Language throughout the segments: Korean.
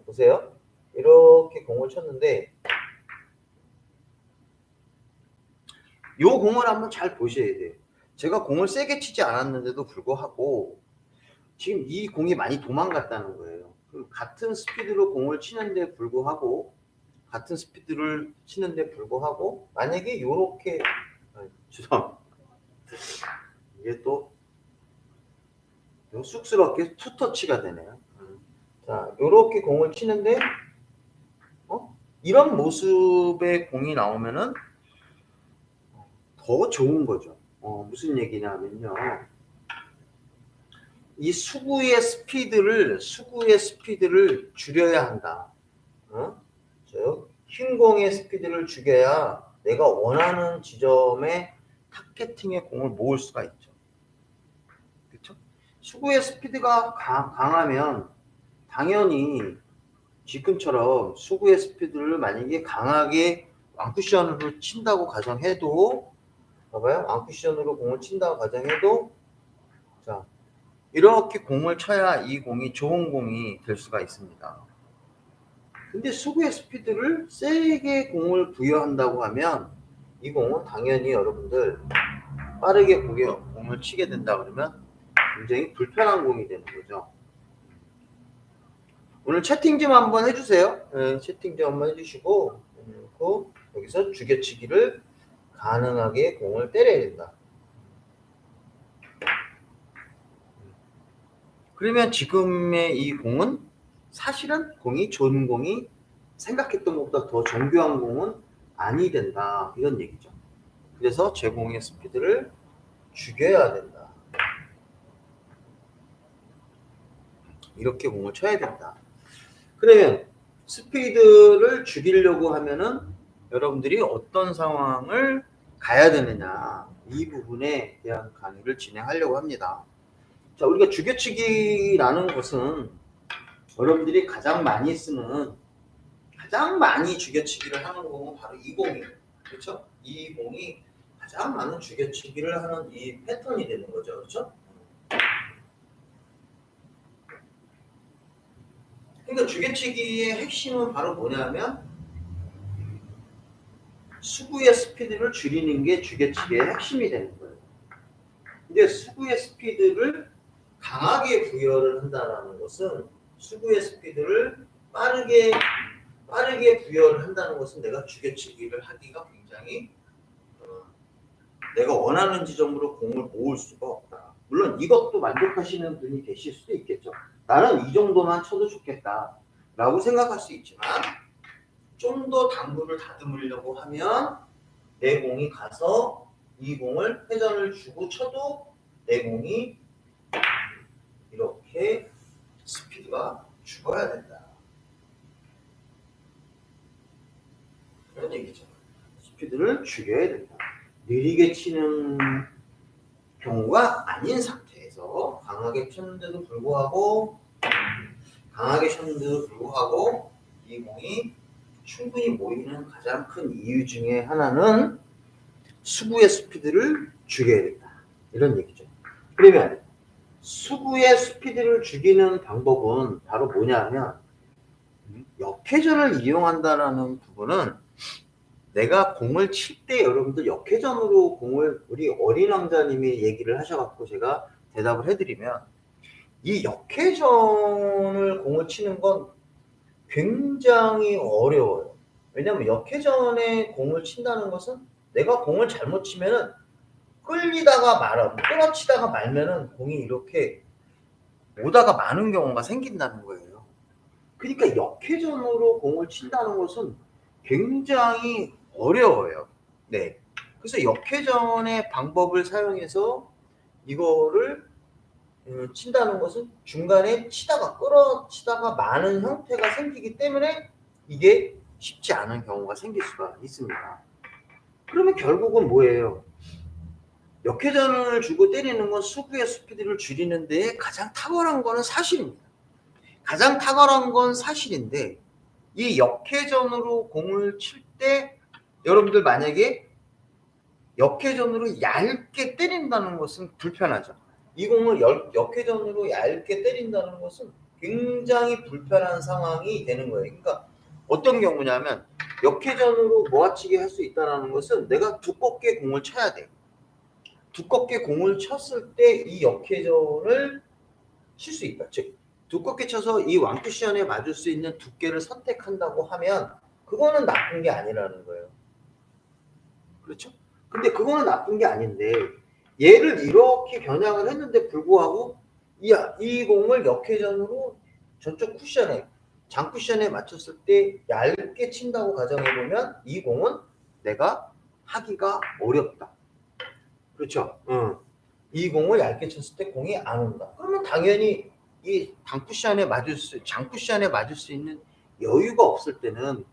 보세요. 이렇게 공을 쳤는데 요 공을 한번 잘 보셔야 돼요. 제가 공을 세게 치지 않았는데도 불구하고 지금 이 공이 많이 도망갔다는 거예요. 그럼 같은 스피드로 공을 치는데 불구하고 만약에 요렇게 죄송합니다. 이게 또 쑥스럽게 투터치가 되네요. 자, 요렇게 공을 치는데 이런 모습의 공이 나오면은 더 좋은 거죠. 무슨 얘기냐면요. 이 수구의 스피드를 줄여야 한다. 흰 공의 스피드를 죽여야 내가 원하는 지점에 타겟팅의 공을 모을 수가 있죠. 그렇죠? 수구의 스피드가 강하면 당연히 지금처럼 수구의 스피드를 만약에 강하게 왕쿠션으로 친다고 가정해도 봐봐요. 왕쿠션으로 공을 친다고 가정해도 자 이렇게 공을 쳐야 이 공이 좋은 공이 될 수가 있습니다. 근데 수구의 스피드를 세게 공을 부여한다고 하면 이 공은 당연히 여러분들 빠르게 공을 치게 된다 그러면 굉장히 불편한 공이 되는 거죠. 오늘 채팅 좀 한번 해주세요. 네, 채팅 좀 한번 해주시고 여기서 죽여치기를 가능하게 공을 때려야 된다. 그러면 지금의 이 공은 사실은 좋은 공이 생각했던 것보다 더 정교한 공은 아니 된다. 이런 얘기죠. 그래서 제 공의 스피드를 죽여야 된다. 이렇게 공을 쳐야 된다. 그러면 스피드를 죽이려고 하면은 여러분들이 어떤 상황을 가야 되느냐 이 부분에 대한 강의를 진행하려고 합니다. 자, 우리가 죽여치기라는 것은 여러분들이 가장 많이 죽여치기를 하는 공은 바로 이 공이에요. 그렇죠? 이 공이 가장 많은 죽여치기를 하는 이 패턴이 되는 거죠. 그렇죠? 그러니까 죽여치기의 핵심은 바로 뭐냐면 수구의 스피드를 줄이는 게 죽여치기의 핵심이 되는 거예요. 근데 수구의 스피드를 강하게 부여를 한다는 것은 수구의 스피드를 빠르게 부여를 한다는 것은 내가 죽여치기를 하기가 굉장히 내가 원하는 지점으로 공을 모을 수가 없다. 물론 이것도 만족하시는 분이 계실 수도 있겠죠. 나는 이 정도만 쳐도 좋겠다 라고 생각할 수 있지만 좀 더 당구를 다듬으려고 하면 내 공이 가서 이 공을 회전을 주고 쳐도 내 공이 이렇게 스피드가 죽어야 된다. 그런 얘기죠. 스피드를 죽여야 된다. 느리게 치는 경우가 아닌 상태에서 강하게 쳤는데도 불구하고 이 공이 충분히 모이는 가장 큰 이유 중에 하나는 수구의 스피드를 죽여야 된다. 이런 얘기죠. 그러면 수구의 스피드를 죽이는 방법은 바로 뭐냐면 역회전을 이용한다라는 부분은 내가 공을 칠 때 여러분들 역회전으로 공을 우리 어린 왕자님이 얘기를 하셔갖고 제가 대답을 해드리면 이 역회전을 공을 치는 건 굉장히 어려워요. 왜냐면 역회전에 공을 친다는 것은 내가 공을 잘못 치면은 끌어치다가 말면은 공이 이렇게 오다가 마는 경우가 생긴다는 거예요. 그러니까 역회전으로 공을 친다는 것은 굉장히 어려워요. 네. 그래서 역회전의 방법을 사용해서 이거를 친다는 것은 중간에 끌어치다가 마는 형태가 생기기 때문에 이게 쉽지 않은 경우가 생길 수가 있습니다. 그러면 결국은 뭐예요? 역회전을 주고 때리는 건 수구의 스피드를 줄이는 데에 가장 탁월한 거는 사실입니다. 가장 탁월한 건 사실인데 이 역회전으로 공을 칠 때 여러분들 만약에 역회전으로 얇게 때린다는 것은 불편하죠. 이 공을 역회전으로 얇게 때린다는 것은 굉장히 불편한 상황이 되는 거예요. 그러니까 어떤 경우냐면 역회전으로 모아치기 할 수 있다는 것은 내가 두껍게 공을 쳐야 돼. 두껍게 공을 쳤을 때 이 역회전을 칠 수 있다. 즉 두껍게 쳐서 이 왕쿠션에 맞을 수 있는 두께를 선택한다고 하면 그거는 나쁜 게 아니라는 거예요. 그렇죠? 근데 그거는 나쁜 게 아닌데 얘를 이렇게 겨냥을 했는데 불구하고 이 공을 역회전으로 저쪽 쿠션에 장쿠션에 맞췄을 때 얇게 친다고 가정해보면 이 공은 내가 하기가 어렵다. 그렇죠? 이 공을 얇게 쳤을 때 공이 안 온다. 그러면 당연히 이 장쿠션에 맞을 수 있는 여유가 없을 때는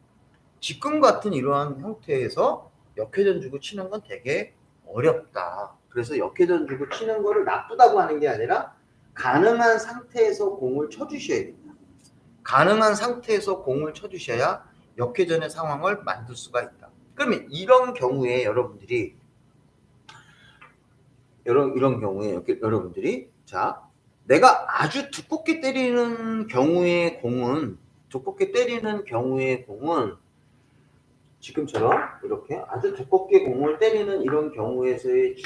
지금 같은 이러한 형태에서 역회전 주고 치는 건 되게 어렵다. 그래서 역회전 주고 치는 거를 나쁘다고 하는 게 아니라 가능한 상태에서 공을 쳐주셔야 됩니다. 가능한 상태에서 공을 쳐주셔야 역회전의 상황을 만들 수가 있다. 그러면 이런 경우에 여러분들이 자, 내가 아주 두껍게 때리는 경우의 공은 지금처럼 이렇게 아주 두껍게 공을 때리는 이런 경우에서의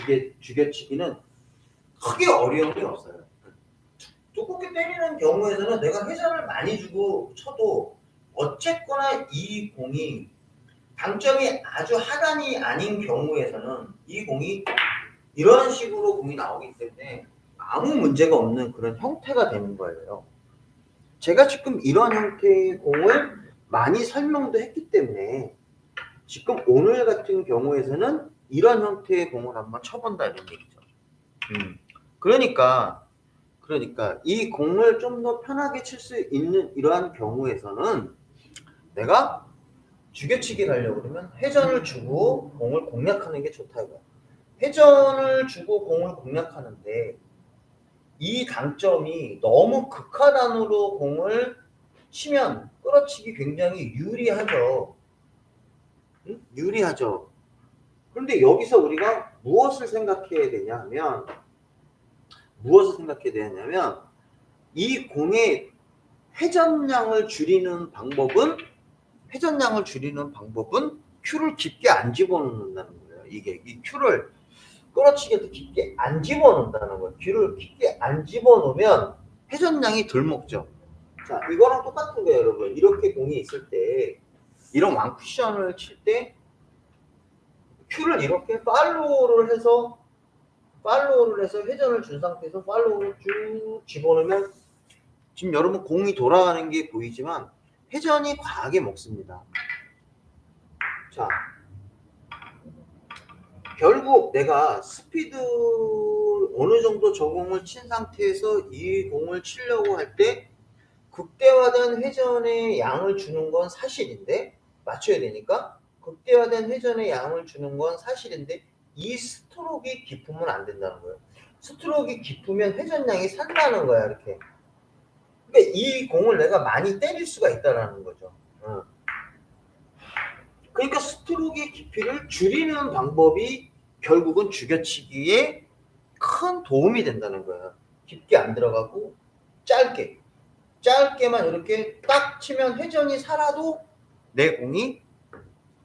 죽여치기는 크게 어려움이 없어요. 두껍게 때리는 경우에서는 내가 회전을 많이 주고 쳐도 어쨌거나 이 공이 당점이 아주 하단이 아닌 경우에서는 이 공이 이런 식으로 공이 나오기 때문에 아무 문제가 없는 그런 형태가 되는 거예요. 제가 지금 이런 형태의 공을 많이 설명도 했기 때문에 지금 오늘 같은 경우에서는 이런 형태의 공을 한번 쳐본다 이런 얘기죠. 그러니까 이 공을 좀 더 편하게 칠 수 있는 이러한 경우에서는 내가 죽여치기를 하려고 그러면 회전을 주고 공을 공략하는 게 좋다 이거야. 회전을 주고 공을 공략하는데 이 당점이 너무 극하단으로 공을 치면 끌어치기 굉장히 유리하죠. 유리하죠. 그런데 여기서 우리가 무엇을 생각해야 되냐면 이 공의 회전량을 줄이는 방법은 큐를 깊게 안 집어넣는다는 거예요. 이 큐를 끌어치기할 때 깊게 안 집어넣는다는 거예요. 큐를 깊게 안 집어넣으면 회전량이 덜 먹죠. 자, 이거랑 똑같은 거예요, 여러분. 이렇게 공이 있을 때 이런 왕쿠션을 칠 때 큐를 이렇게 팔로우를 해서 회전을 준 상태에서 팔로우를 쭉 집어넣으면 지금 여러분 공이 돌아가는 게 보이지만 회전이 과하게 먹습니다. 자, 결국 내가 스피드 어느 정도 적응을 친 상태에서 이 공을 치려고 할 때 극대화된 회전의 양을 주는 건 사실인데 맞춰야 되니까 극대화된 회전의 양을 주는 건 사실인데 이 스트로크가 깊으면 안 된다는 거예요. 스트로크가 깊으면 회전량이 산다는 거야 이렇게. 그러니까 이 공을 내가 많이 때릴 수가 있다라는 거죠. 그러니까 스트로크의 깊이를 줄이는 방법이 결국은 죽여치기에 큰 도움이 된다는 거예요. 깊게 안 들어가고 짧게만 이렇게 딱 치면 회전이 살아도 내 공이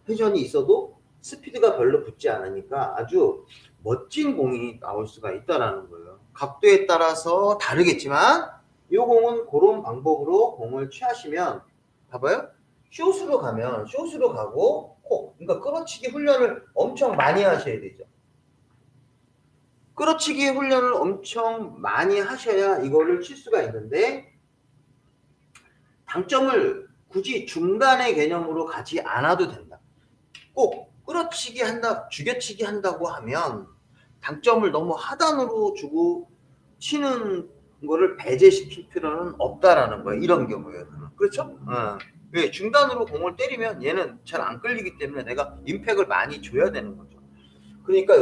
회전이 있어도 스피드가 별로 붙지 않으니까 아주 멋진 공이 나올 수가 있다라는 거예요. 각도에 따라서 다르겠지만 이 공은 그런 방법으로 공을 취하시면 봐봐요. 숏으로 가고 그러니까 끌어치기 훈련을 엄청 많이 하셔야 되죠. 끌어치기 훈련을 엄청 많이 하셔야 이거를 칠 수가 있는데 당점을 굳이 중간의 개념으로 가지 않아도 된다. 꼭 죽여치기 한다고 하면 당점을 너무 하단으로 주고 치는 거를 배제시킬 필요는 없다라는 거예요. 이런 경우에는. 그렇죠? 왜? 중단으로 공을 때리면 얘는 잘 안 끌리기 때문에 내가 임팩을 많이 줘야 되는 거죠. 그러니까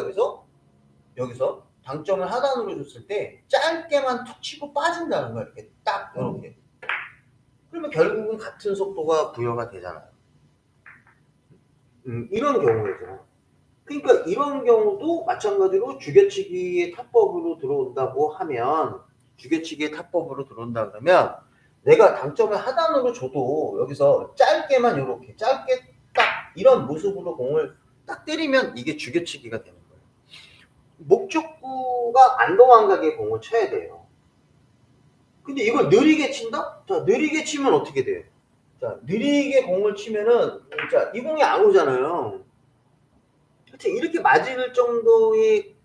여기서 당점을 하단으로 줬을 때 짧게만 툭 치고 빠진다는 거야. 이렇게 딱 이렇게. 그러면 결국은 같은 속도가 부여가 되잖아요. 이런 경우에죠. 그러니까 이런 경우도 마찬가지로 죽여치기의 타법으로 들어온다 그러면 내가 당점을 하단으로 줘도 여기서 짧게만 이렇게 짧게 딱 이런 모습으로 공을 딱 때리면 이게 죽여치기가 되는 거예요. 목적구가 안 도망가게 공을 쳐야 돼요. 근데 이걸 느리게 친다? 자, 느리게 치면 어떻게 돼요? 자, 느리게 공을 치면은, 자, 이 공이 안 오잖아요. 이렇게 맞을 정도의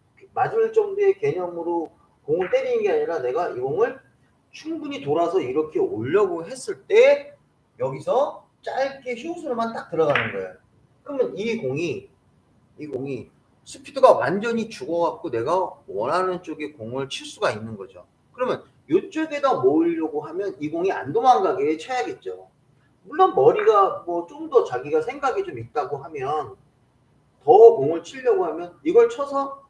개념으로 공을 때리는 게 아니라 내가 이 공을 충분히 돌아서 이렇게 오려고 했을 때 여기서 짧게 슛으로만 딱 들어가는 거예요. 그러면 이 공이 스피드가 완전히 죽어갖고 내가 원하는 쪽에 공을 칠 수가 있는 거죠. 그러면 이쪽에다 모으려고 하면 이 공이 안 도망가게 쳐야겠죠. 물론 머리가 뭐 좀 더 자기가 생각이 좀 있다고 하면 더 공을 치려고 하면 이걸 쳐서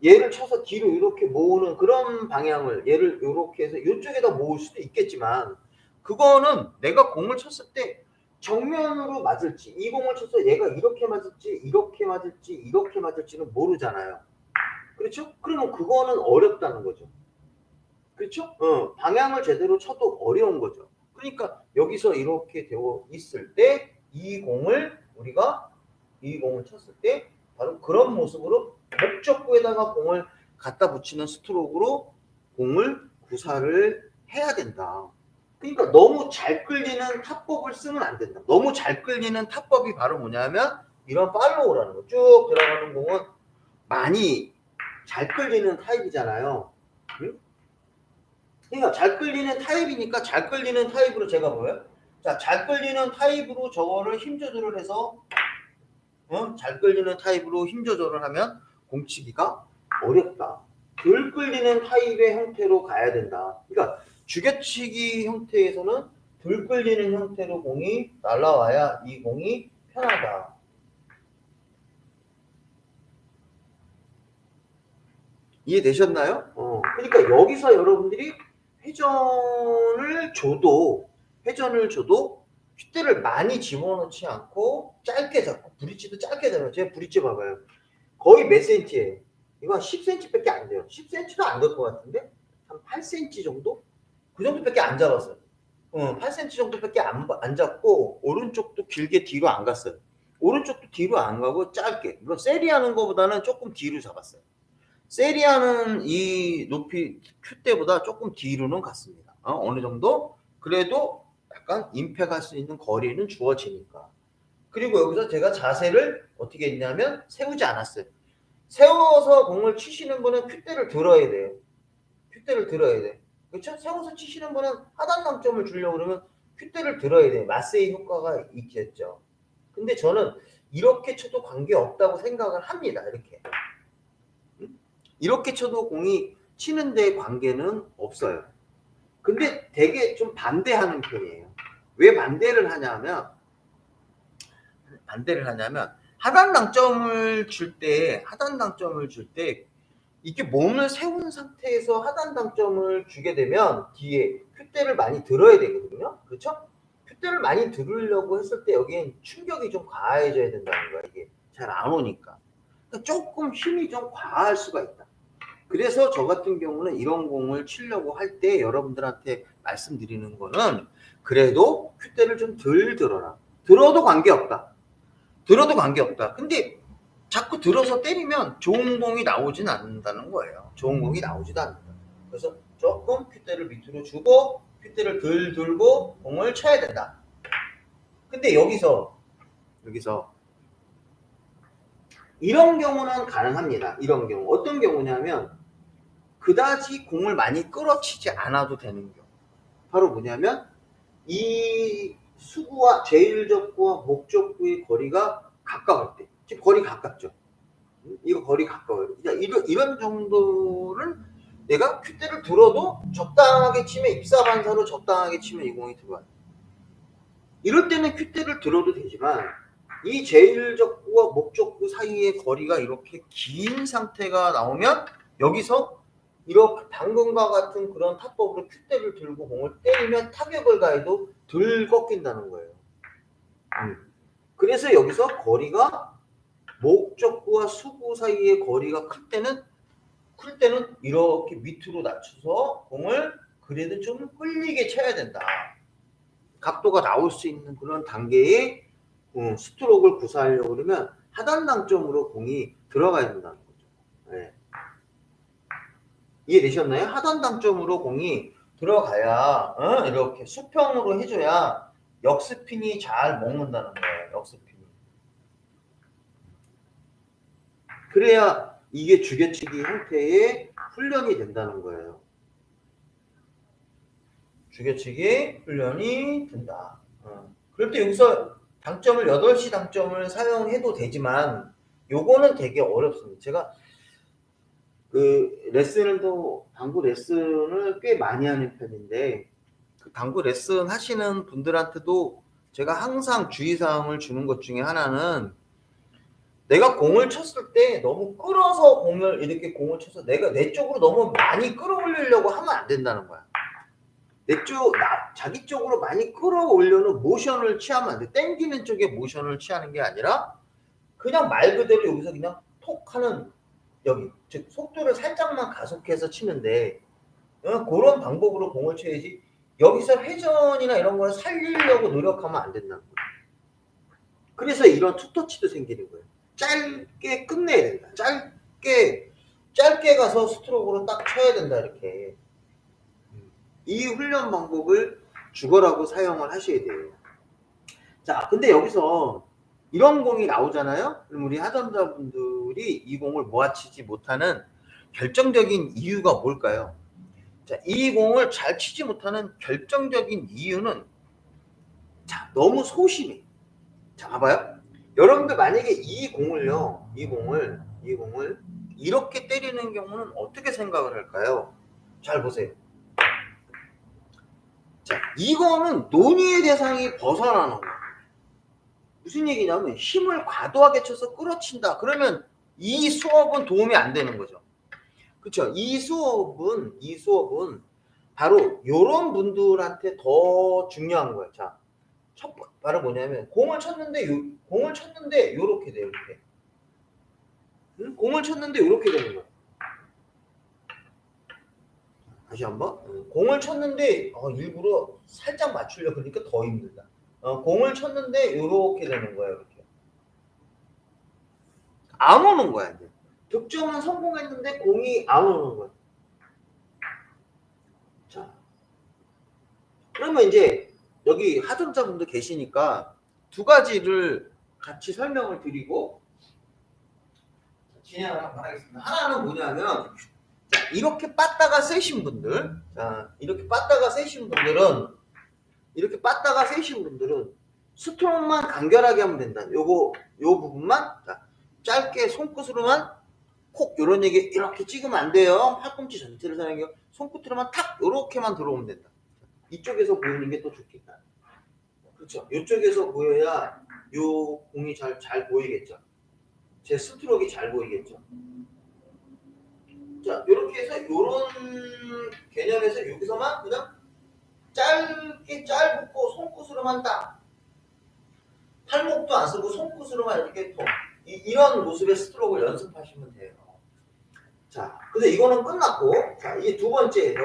얘를 쳐서 뒤로 이렇게 모으는 그런 방향을 얘를 이렇게 해서 이쪽에다 모을 수도 있겠지만 그거는 내가 공을 쳤을 때 정면으로 맞을지 이 공을 쳐서 얘가 이렇게 맞을지 이렇게 맞을지 이렇게 맞을지는 모르잖아요. 그렇죠? 그러면 그거는 어렵다는 거죠. 그렇죠? 방향을 제대로 쳐도 어려운 거죠. 그러니까 여기서 이렇게 되어 있을 때 우리가 이 공을 쳤을 때 바로 그런 모습으로 목적구에다가 공을 갖다 붙이는 스트로크로 공을 구사를 해야 된다. 그러니까 너무 잘 끌리는 탑법을 쓰면 안 된다. 너무 잘 끌리는 탑법이 바로 뭐냐면 이런 팔로우라는 거. 쭉 들어가는 공은 많이 잘 끌리는 타입이잖아요. 응? 그러니까 잘 끌리는 타입이니까 잘 끌리는 타입으로 제가 뭐예요? 자, 잘 끌리는 타입으로 저거를 힘 조절을 해서 잘 끌리는 타입으로 힘 조절을 하면 공치기가 어렵다. 덜 끌리는 타입의 형태로 가야 된다. 그러니까 죽여치기 형태에서는 덜 끌리는 형태로 공이 날라와야 이 공이 편하다. 이해되셨나요? 그러니까 여기서 여러분들이 회전을 줘도 휘대를 많이 집어넣지 않고 짧게 잡고 브릿지도 짧게 잡아요. 제가 브릿지 봐봐요. 거의 몇 센치예요? 이거 한 10cm밖에 안 돼요. 10cm도 안 될 것 같은데 한 8cm 정도? 그 정도밖에 안 잡았어요. 8cm 정도밖에 안 잡고 오른쪽도 길게 뒤로 안 갔어요. 오른쪽도 뒤로 안 가고 짧게. 물론 세리하는 것보다는 조금 뒤로 잡았어요. 세리하는 이 높이 큐대보다 조금 뒤로는 갔습니다. 어느 정도? 그래도 약간 임팩할 수 있는 거리는 주어지니까. 그리고 여기서 제가 자세를 어떻게 했냐면 세우지 않았어요. 세워서 공을 치시는 분은 큐대를 들어야 돼요. 큐대를 들어야 돼. 그렇죠? 세워서 치시는 분은 하단 당점을 주려고 그러면 큐대를 들어야 돼요. 마세이 효과가 있겠죠. 근데 저는 이렇게 쳐도 관계없다고 생각을 합니다. 이렇게 쳐도 공이 치는 데 관계는 없어요. 근데 되게 좀 반대하는 편이에요. 왜 반대를 하냐면 하단 당점을 줄 때 이게 몸을 세운 상태에서 하단 당점을 주게 되면 뒤에 큐대를 많이 들어야 되거든요. 그렇죠? 큐대를 많이 들으려고 했을 때 여기엔 충격이 좀 과해져야 된다는 거야. 이게 잘 안 오니까. 그러니까 조금 힘이 좀 과할 수가 있다. 그래서 저 같은 경우는 이런 공을 치려고 할 때 여러분들한테 말씀드리는 거는 그래도 큐대를 좀 덜 들어라. 들어도 관계없다. 근데 자꾸 들어서 때리면 좋은 공이 나오진 않는다는 거예요. 좋은 공이 나오지도 않는다. 그래서 조금 큐대를 밑으로 주고 큐대를 덜 들고 공을 쳐야 된다. 근데 여기서 이런 경우는 가능합니다. 이런 경우 어떤 경우냐면 그다지 공을 많이 끌어치지 않아도 되는 경우. 바로 뭐냐면 이 수구와 제일적구와 목적구의 거리가 가까울 때. 지금 거리 가깝죠. 이거 거리 가까워요. 이런 정도를 내가 큐대를 들어도 적당하게 치면 입사반사로 적당하게 치면 이 공이 들어와요. 이럴 때는 큐대를 들어도 되지만 이 제일적구와 목적구 사이의 거리가 이렇게 긴 상태가 나오면 여기서 이렇게 방금과 같은 그런 타법으로 큐대를 들고 공을 때리면 타격을 가해도 덜 꺾인다는 거예요. 그래서 여기서 거리가 목적구와 수구 사이의 거리가 클 때는 이렇게 밑으로 낮춰서 공을 그래도 좀 끌리게 쳐야 된다. 각도가 나올 수 있는 그런 단계의 스트로크를 구사하려고 그러면 하단 당점으로 공이 들어가야 된다는 거죠. 네. 이해되셨나요? 하단 당점으로 공이 들어가야 이렇게 수평으로 해줘야 역스핀이 잘 먹는다는 거예요. 역스핀이. 그래야 이게 주개치기 형태의 훈련이 된다는 거예요. 주개치기 훈련이 된다. 그럴 때 여기서 당점을 8시 당점을 사용해도 되지만 요거는 되게 어렵습니다. 제가 그 레슨도 당구 레슨을 꽤 많이 하는 편인데 그 당구 레슨 하시는 분들한테도 제가 항상 주의사항을 주는 것 중에 하나는 내가 공을 쳤을 때 너무 끌어서 공을 쳐서 내가 내 쪽으로 너무 많이 끌어올리려고 하면 안 된다는 거야. 자기 쪽으로 많이 끌어올려는 모션을 취하면 안 돼. 땡기는 쪽에 모션을 취하는 게 아니라 그냥 말 그대로 여기서 그냥 톡 하는 여기 즉 속도를 살짝만 가속해서 치는데 그런 방법으로 공을 쳐야지 여기서 회전이나 이런 걸 살리려고 노력하면 안 된다는 거예요. 그래서 이런 투터치도 생기는 거예요. 짧게 끝내야 된다. 짧게 가서 스트로크로 딱 쳐야 된다. 이렇게 이 훈련 방법을 죽어라고 사용을 하셔야 돼요. 자, 근데 여기서 이런 공이 나오잖아요. 그럼 우리 하전자분들이 이 공을 모아치지 못하는 결정적인 이유가 뭘까요? 자, 이 공을 잘 치지 못하는 결정적인 이유는 자, 너무 소심해. 자, 봐봐요. 여러분들 만약에 이 공을 이렇게 때리는 경우는 어떻게 생각을 할까요? 잘 보세요. 자, 이거는 논의의 대상이 벗어나는 거예요. 무슨 얘기냐면 힘을 과도하게 쳐서 끌어친다. 그러면 이 수업은 도움이 안 되는 거죠. 그렇죠? 이 수업은 바로 이런 분들한테 더 중요한 거예요. 자, 바로 뭐냐면 공을 쳤는데 요렇게 돼요. 이렇게. 공을 쳤는데 요렇게 되는 거예요. 다시 한번. 공을 쳤는데 일부러 살짝 맞추려고 그러니까 더 힘들다. 공을 쳤는데 요렇게 되는 거예요. 이렇게. 안 오는 거야. 이제. 득점은 성공했는데 공이 안 오는 거야. 자, 그러면 이제 여기 하전자분들 계시니까 두 가지를 같이 설명을 드리고 진행을 한번 하겠습니다. 하나는 뭐냐면 자, 이렇게 빠따가 세신 분들, 이렇게 빠따가 세신 분들은 스트로크만 간결하게 하면 된다. 요 부분만 자, 짧게 손끝으로만 콕 요런 얘기 이렇게 찍으면 안 돼요. 팔꿈치 전체를 사용해요. 손끝으로만 탁 요렇게만 들어오면 된다. 이쪽에서 보이는 게 또 좋겠다. 그렇죠. 이쪽에서 보여야 요 공이 잘 보이겠죠. 제 스트로크가 잘 보이겠죠. 자, 요렇게 해서 요런 개념에서 여기서만 그냥 짧고 손끝으로만 딱 팔목도 안 쓰고 손끝으로만 이렇게 이런 모습의 스트로크를 연습하시면 돼요. 자, 근데 이거는 끝났고 자, 이게 두 번째에서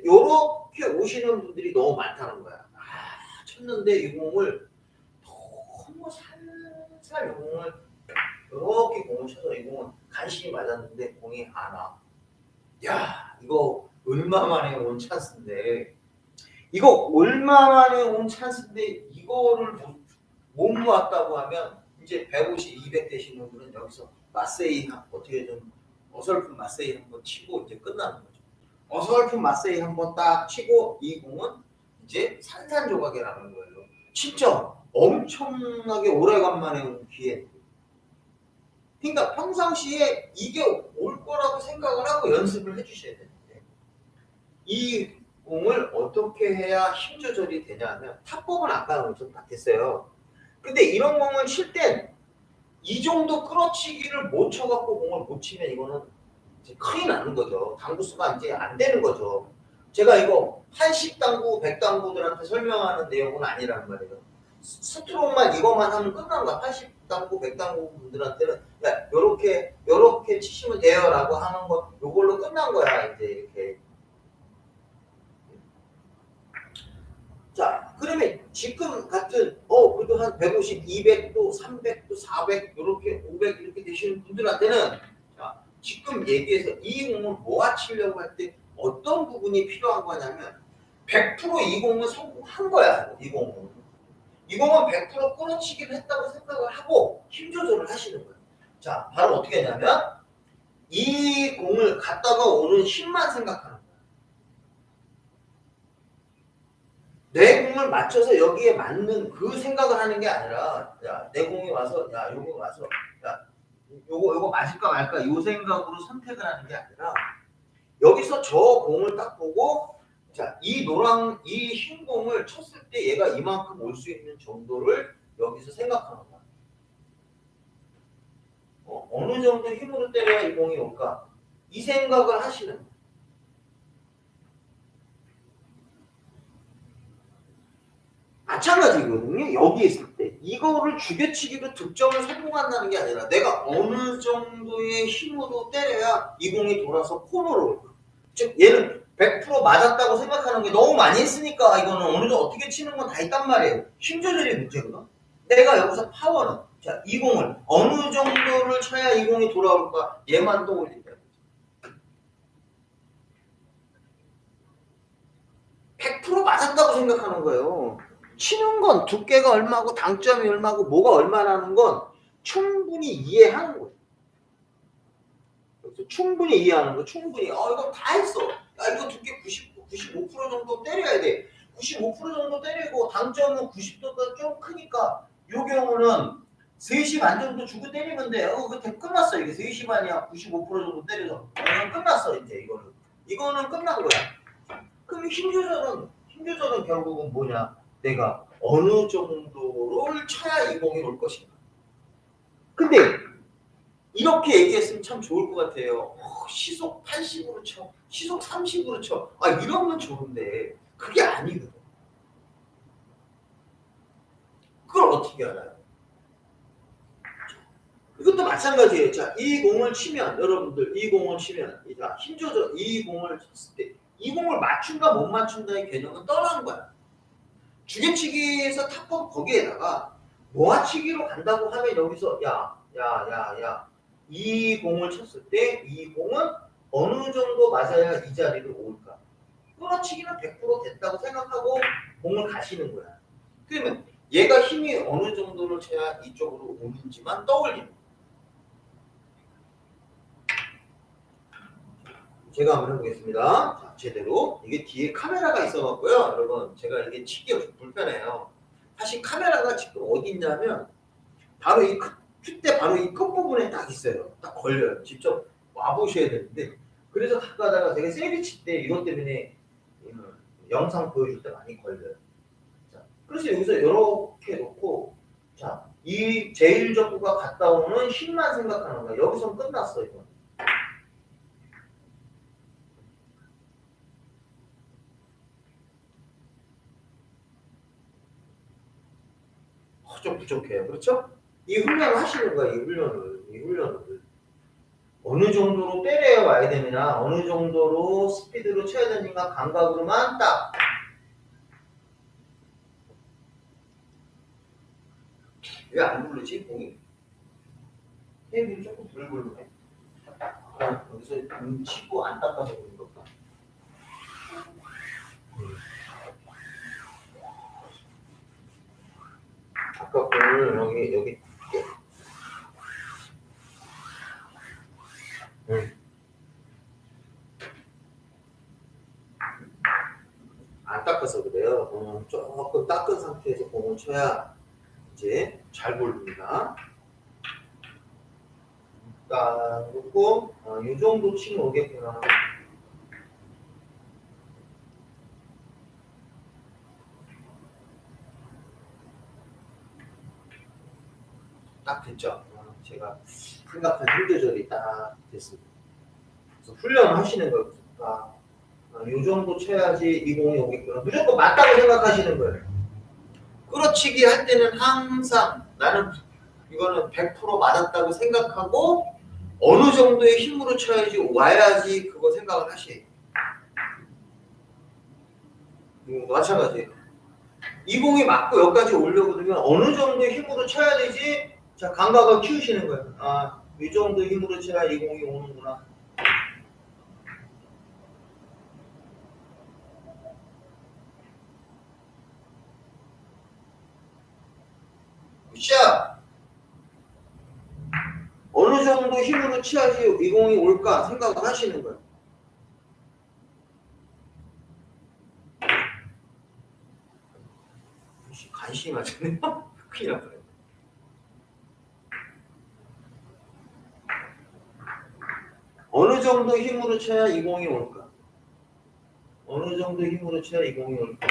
요렇게 오시는 분들이 너무 많다는 거야. 쳤는데 이 공을 너무 살살 이렇게 공을 쳐서 이 공은 간신히 맞았는데 공이 안 와. 야, 이거 얼마 만에 온 찬스인데 이거를 못 모았다고 하면 이제 150, 200 되시는 분은 여기서 마세이 어떻게 좀 어설픈 마세이 한번 치고 이제 끝나는 거죠. 어설픈 마세이 한번 딱 치고 이 공은 이제 산산조각이라는 거예요. 진짜 엄청나게 오래간만에 온 기회. 그러니까 평상시에 이게 올 거라고 생각을 하고 연습을 해주셔야 되는데 이 공을 어떻게 해야 힘 조절이 되냐면 탑법은 아까랑 좀 같았어요. 근데 이런 공을 칠 땐 이 정도 끌어치기를 못 쳐갖고 공을 못 치면 이거는 이제 큰일 나는 거죠. 당구수가 이제 안 되는 거죠. 제가 이거 80당구, 100당구들한테 설명하는 내용은 아니란 말이에요. 스트로크만 이것만 하면 끝난 거야. 80당구, 100당구 분들한테는 요렇게 치시면 돼요라고 하는 거 요걸로 끝난 거야. 이제 이렇게 지금 같은 그래도 한 150, 200, 또 300, 또 400 이렇게 500 이렇게 되시는 분들한테는 자, 지금 얘기해서 이 공을 모아치려고 할 때 어떤 부분이 필요한 거냐면 100%이 공은 성공한 거야. 이 공은. 이 공은 100% 끌어치기를 했다고 생각을 하고 힘 조절을 하시는 거예요. 자, 바로 어떻게 하냐면 이 공을 갖다가 오는 힘만 생각하는 거예요. 내 공을 맞춰서 여기에 맞는 그 생각을 하는 게 아니라 야, 내 공이 와서 야, 요거 와서 야, 요거 맞을까 말까 요 생각으로 선택을 하는 게 아니라 여기서 저 공을 딱 보고 자, 이 흰 공을 쳤을 때 얘가 이만큼 올 수 있는 정도를 여기서 생각하는 거야. 어느 정도 힘으로 때려야 이 공이 올까? 이 생각을 하시는 거야. 마찬가지거든요. 여기 있을 때 이거를 죽여치기로 득점을 성공한다는 게 아니라 내가 어느 정도의 힘으로 때려야 이 공이 돌아서 코너로 올까. 즉 얘는 100% 맞았다고 생각하는 게 너무 많이 했으니까 이거는 어느 정도 어떻게 치는 건 다 있단 말이에요. 힘 조절이 문제거든. 내가 여기서 파워는 자, 이 공을 어느 정도를 쳐야 이 공이 돌아올까 얘만 떠올린다. 100% 맞았다고 생각하는 거예요. 치는 건 두께가 얼마고 당점이 얼마고 뭐가 얼마라는 건 충분히 이해하는 거예요. 그래서 충분히 이해하는 거, 충분히 이거 다 했어. 야 이거 두께 95% 정도 때려야 돼. 95% 정도 때리고 당점은 90도가 좀 크니까 요 경우는 3시 반 정도 주고 때리면 돼. 그때 끝났어. 이게 3시 반이야. 95% 정도 때려서. 이건 끝났어 이제 이거는. 이거는 끝난 거야. 그럼 힘 조절은 결국은 뭐냐? 내가 어느 정도를 쳐야 이 공이 올 것인가. 근데 이렇게 얘기했으면 참 좋을 것 같아요. 시속 80으로 쳐, 시속 30으로 쳐. 이러면 좋은데 그게 아니거든. 그걸 어떻게 알아요? 이것도 마찬가지예요. 자, 이 공을 치면 여러분들 이 공을 치면 힘 조절 이 공을 쳤을 때 이 공을 맞춘다 못 맞춘다의 개념은 떠나는 거야. 죽여치기에서 탑법 거기에다가 모아치기로 간다고 하면 여기서 이 공을 쳤을 때 이 공은 어느 정도 맞아야 이 자리를 올까? 끌어치기는 100% 됐다고 생각하고 공을 가시는 거야. 그러면 얘가 힘이 어느 정도를 쳐야 이쪽으로 오는지만 떠올리는 거야. 제가 한번 해보겠습니다. 자, 제대로. 이게 뒤에 카메라가 있어갖고요. 여러분, 제가 이게 치기가 좀 불편해요. 사실 카메라가 지금 어디 있냐면, 바로 이 큐대 바로 이 끝부분에 딱 있어요. 딱 걸려요. 직접 와보셔야 되는데. 그래서 가끔 하다가 제가 세비 칠 때 이것 때문에 영상 보여줄 때 많이 걸려요. 자, 그래서 여기서 이렇게 놓고, 자, 이 제1적구가 갔다 오는 힘만 생각하는 거야. 여기서 끝났어, 이거. 좀 부족해요. 그렇죠? 이 훈련을 하시는 거야, 이 훈련을. 어느 정도로 때려 와야 되느냐, 어느 정도로 스피드로 쳐야 되는가, 감각으로만 딱. 왜 안 부르지, 공이? 테이블이 조금 불불해. 여기서 치고 안 닦아서 그런 걸까? 아까 공을 여기 안 닦아서 그래요. 조금 닦은 상태에서 공을 쳐야 이제 잘 보입니다. 닦고 이 정도 치면 오겠구나. 딱 됐죠. 제가 생각한 힘 조절이 딱 됐습니다. 그래서 훈련을 하시는 거예요. 이 정도 쳐야지 이 공이 오겠구나. 무조건 맞다고 생각하시는 거예요. 끌어치기 할 때는 항상 나는 이거는 100% 맞았다고 생각하고 어느 정도의 힘으로 쳐야지 와야지 그거 생각을 하시. 마찬가지예요. 이 공이 맞고 여기까지 올려거든요. 어느 정도의 힘으로 쳐야 되지? 자, 감각을 키우시는 거예요. 아, 이 정도 힘으로 쳐야 이 공이 오는구나. 샷! 어느 정도 힘으로 쳐야지 이 공이 올까 생각을 하시는 거예요. 간신히 맞았네요. 큰일 날 뻔했네. 어느 정도 힘으로 쳐야 이 공이 올까? 어느 정도 힘으로 쳐야 이 공이 올까?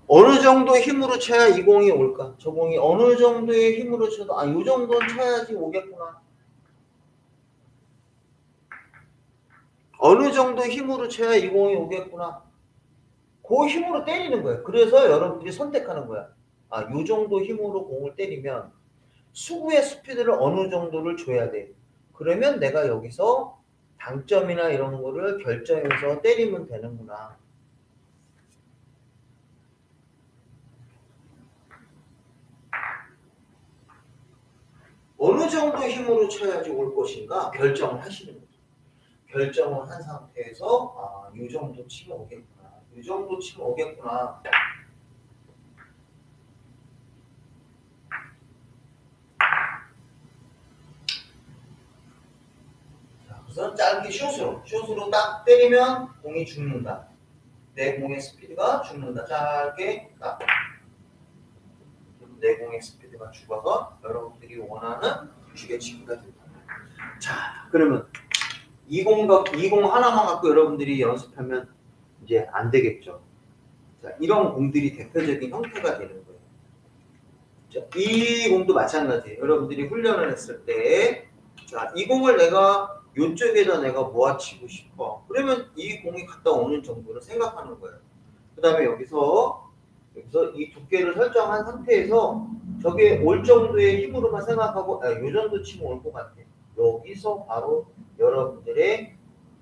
어느 정도 힘으로 쳐야 이 공이 올까? 저 공이 어느 정도의 힘으로 쳐도 아, 이 정도는 쳐야지 오겠구나. 어느 정도 힘으로 쳐야 이 공이 오겠구나. 그 힘으로 때리는 거예요. 그래서 여러분들이 선택하는 거야. 아, 이 정도 힘으로 공을 때리면 수구의 스피드를 어느 정도를 줘야 돼. 그러면 내가 여기서 당점이나 이런 거를 결정해서 때리면 되는구나. 어느 정도 힘으로 쳐야지 올 것인가 결정을 하시는 거죠. 결정을 한 상태에서 아, 이 정도 치면 오겠구나. 이 정도 치면 오겠구나. 자, 우선 짧게 숏으로 딱 때리면 공이 죽는다. 내 공의 스피드가 죽는다. 짧게 딱. 내 공의 스피드가 죽어서 여러분들이 원하는 주개치기가 된다. 자, 그러면 20 하나만 갖고 여러분들이 연습하면 이제 안 되겠죠. 자, 이런 공들이 대표적인 형태가 되는 거예요. 자, 이 공도 마찬가지예요. 여러분들이 훈련을 했을 때, 자, 이 공을 내가 이쪽에다 내가 모아치고 싶어. 그러면 이 공이 갔다 오는 정도를 생각하는 거예요. 그 다음에 여기서 이 두께를 설정한 상태에서 저게 올 정도의 힘으로만 생각하고, 아, 이 정도 치면 올 것 같아. 여기서 바로 여러분들의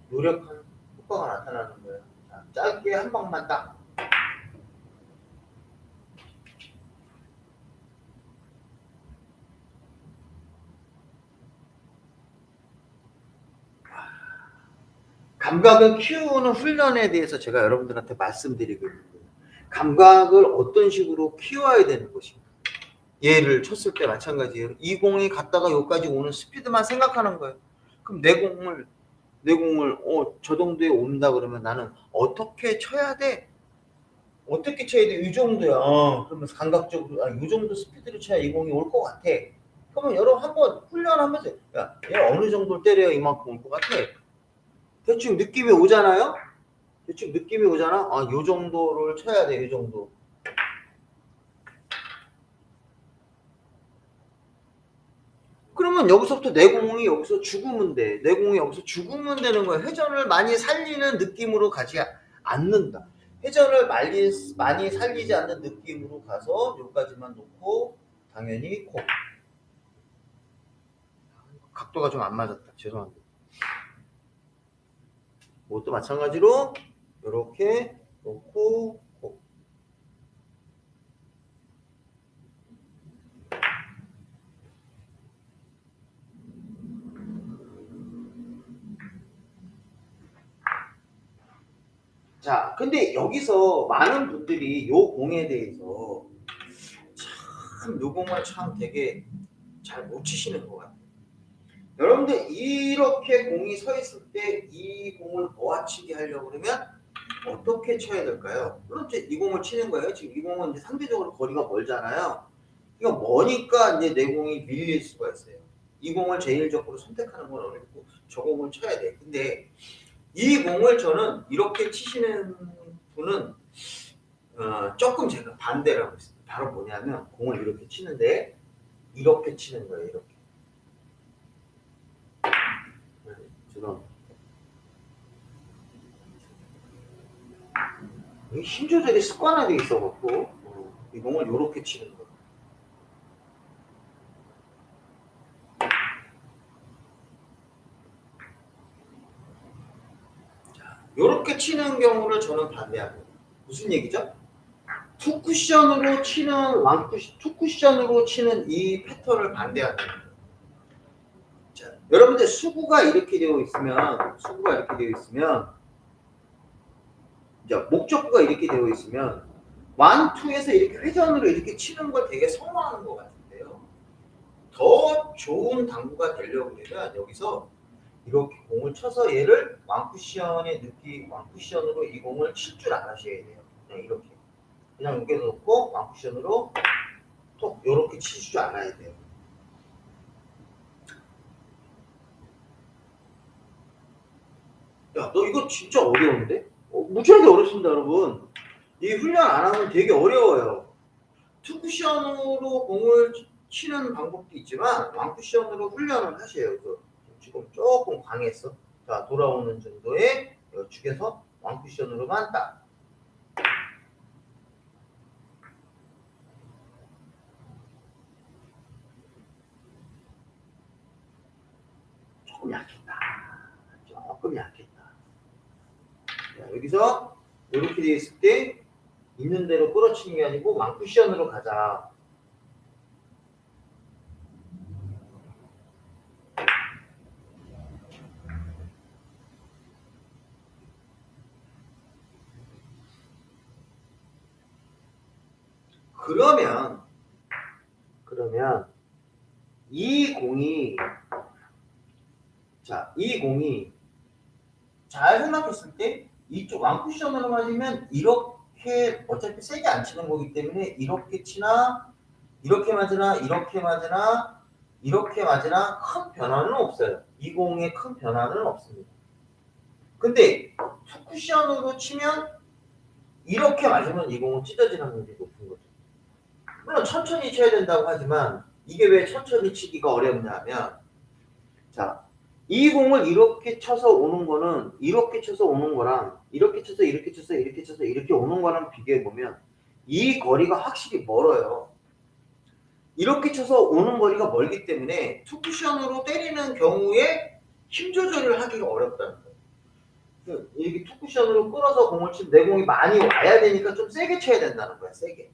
노력한 효과가 나타나는 거예요. 자, 짧게 한 방만 딱. 감각을 키우는 훈련에 대해서 제가 여러분들한테 말씀드리거든요. 감각을 어떤 식으로 키워야 되는 것인가. 얘를 쳤을 때 마찬가지예요. 이 공이 갔다가 여기까지 오는 스피드만 생각하는 거예요. 그럼 내 공을 저 정도에 온다 그러면 나는 어떻게 쳐야 돼? 어떻게 쳐야 돼? 이 정도야. 그러면서 감각적으로 이 정도 스피드로 쳐야 이 공이 올 것 같아. 그러면 여러분 한번 훈련하면서 야, 얘 어느 정도를 때려야 이만큼 올 것 같아. 대충 느낌이 오잖아요? 대충 느낌이 오잖아? 아, 요 정도를 쳐야 돼, 요 정도. 그러면 여기서부터 내 공이 여기서 죽으면 돼. 내 공이 여기서 죽으면 되는 거야. 회전을 많이 살리는 느낌으로 가지 않는다. 회전을 많이 살리지 않는 느낌으로 가서 여기까지만 놓고 당연히 코. 각도가 좀 안 맞았다. 죄송합니다. 이것도 마찬가지로 이렇게 놓고 코. 자, 근데 여기서 많은 분들이 요 공에 대해서 참 요 공을 참 되게 잘 못 치시는 것 같아요. 여러분들 이렇게 공이 서 있을 때 이 공을 모아치기 하려고 그러면 어떻게 쳐야 될까요? 물론 이제 이 공을 치는 거예요. 지금 이 공은 이제 상대적으로 거리가 멀잖아요. 이거 머니까 이제 내 공이 밀릴 수가 있어요. 이 공을 제일적으로 선택하는 건 어렵고 저 공을 쳐야 돼. 근데 이 공을 저는 이렇게 치시는 분은 조금 제가 반대를 하고 있습니다. 바로 뭐냐면 공을 이렇게 치는데 이렇게 치는 거예요. 이렇게. 지금 힘 조절이 습관화되어 있어갖고 이 공을 이렇게 치는 거예요. 이렇게 치는 경우를 저는 반대합니다. 무슨 얘기죠? 투쿠션으로 치는 투쿠션으로 치는 이 패턴을 반대하는 거예요. 자, 여러분들 수구가 이렇게 되어 있으면 이제 목적구가 이렇게 되어 있으면 완투에서 이렇게 회전으로 이렇게 치는 걸 되게 선호하는 것 같은데요. 더 좋은 당구가 되려고 하면 여기서 이렇게 공을 쳐서 얘를 왕쿠션으로 이 공을 칠 줄 아셔야 돼요. 그냥 이렇게. 그냥 여기에 놓고 왕쿠션으로 톡 이렇게 칠 줄 알아야 돼요. 야, 너 이거 진짜 어려운데? 무지하게 어렵습니다, 여러분. 이 훈련 안 하면 되게 어려워요. 투쿠션으로 공을 치는 방법도 있지만 왕쿠션으로 훈련을 하셔요. 그래서 지금 조금 강했어. 자, 돌아오는 정도의 축에서 왕쿠션으로만 딱. 조금 약했다. 조금 약했다. 자, 여기서 이렇게 되어 있을 때 있는 대로 끌어치는 게 아니고 왕쿠션으로 가자. 그러면 이 공이 잘 생각했을 때 이쪽 왕쿠션으로 맞으면 이렇게 어차피 세게 안 치는 거기 때문에 이렇게 치나 이렇게 맞으나 이렇게 맞으나 이렇게 맞으나 큰 변화는 없어요. 이 공에 큰 변화는 없습니다. 근데 투쿠션으로 치면 이렇게 맞으면 이 공은 찢어질 확률이 높은 거죠. 물론 천천히 쳐야 된다고 하지만 이게 왜 천천히 치기가 어렵냐면 자, 이 공을 이렇게 쳐서 오는 거는 이렇게 쳐서 오는 거랑 이렇게 쳐서 이렇게 쳐서 이렇게 쳐서 이렇게 오는 거랑 비교해 보면 이 거리가 확실히 멀어요. 이렇게 쳐서 오는 거리가 멀기 때문에 투쿠션으로 때리는 경우에 힘 조절을 하기가 어렵다는 거예요. 이렇게 투쿠션으로 끌어서 공을 치면 내 공이 많이 와야 되니까 좀 세게 쳐야 된다는 거야, 세게.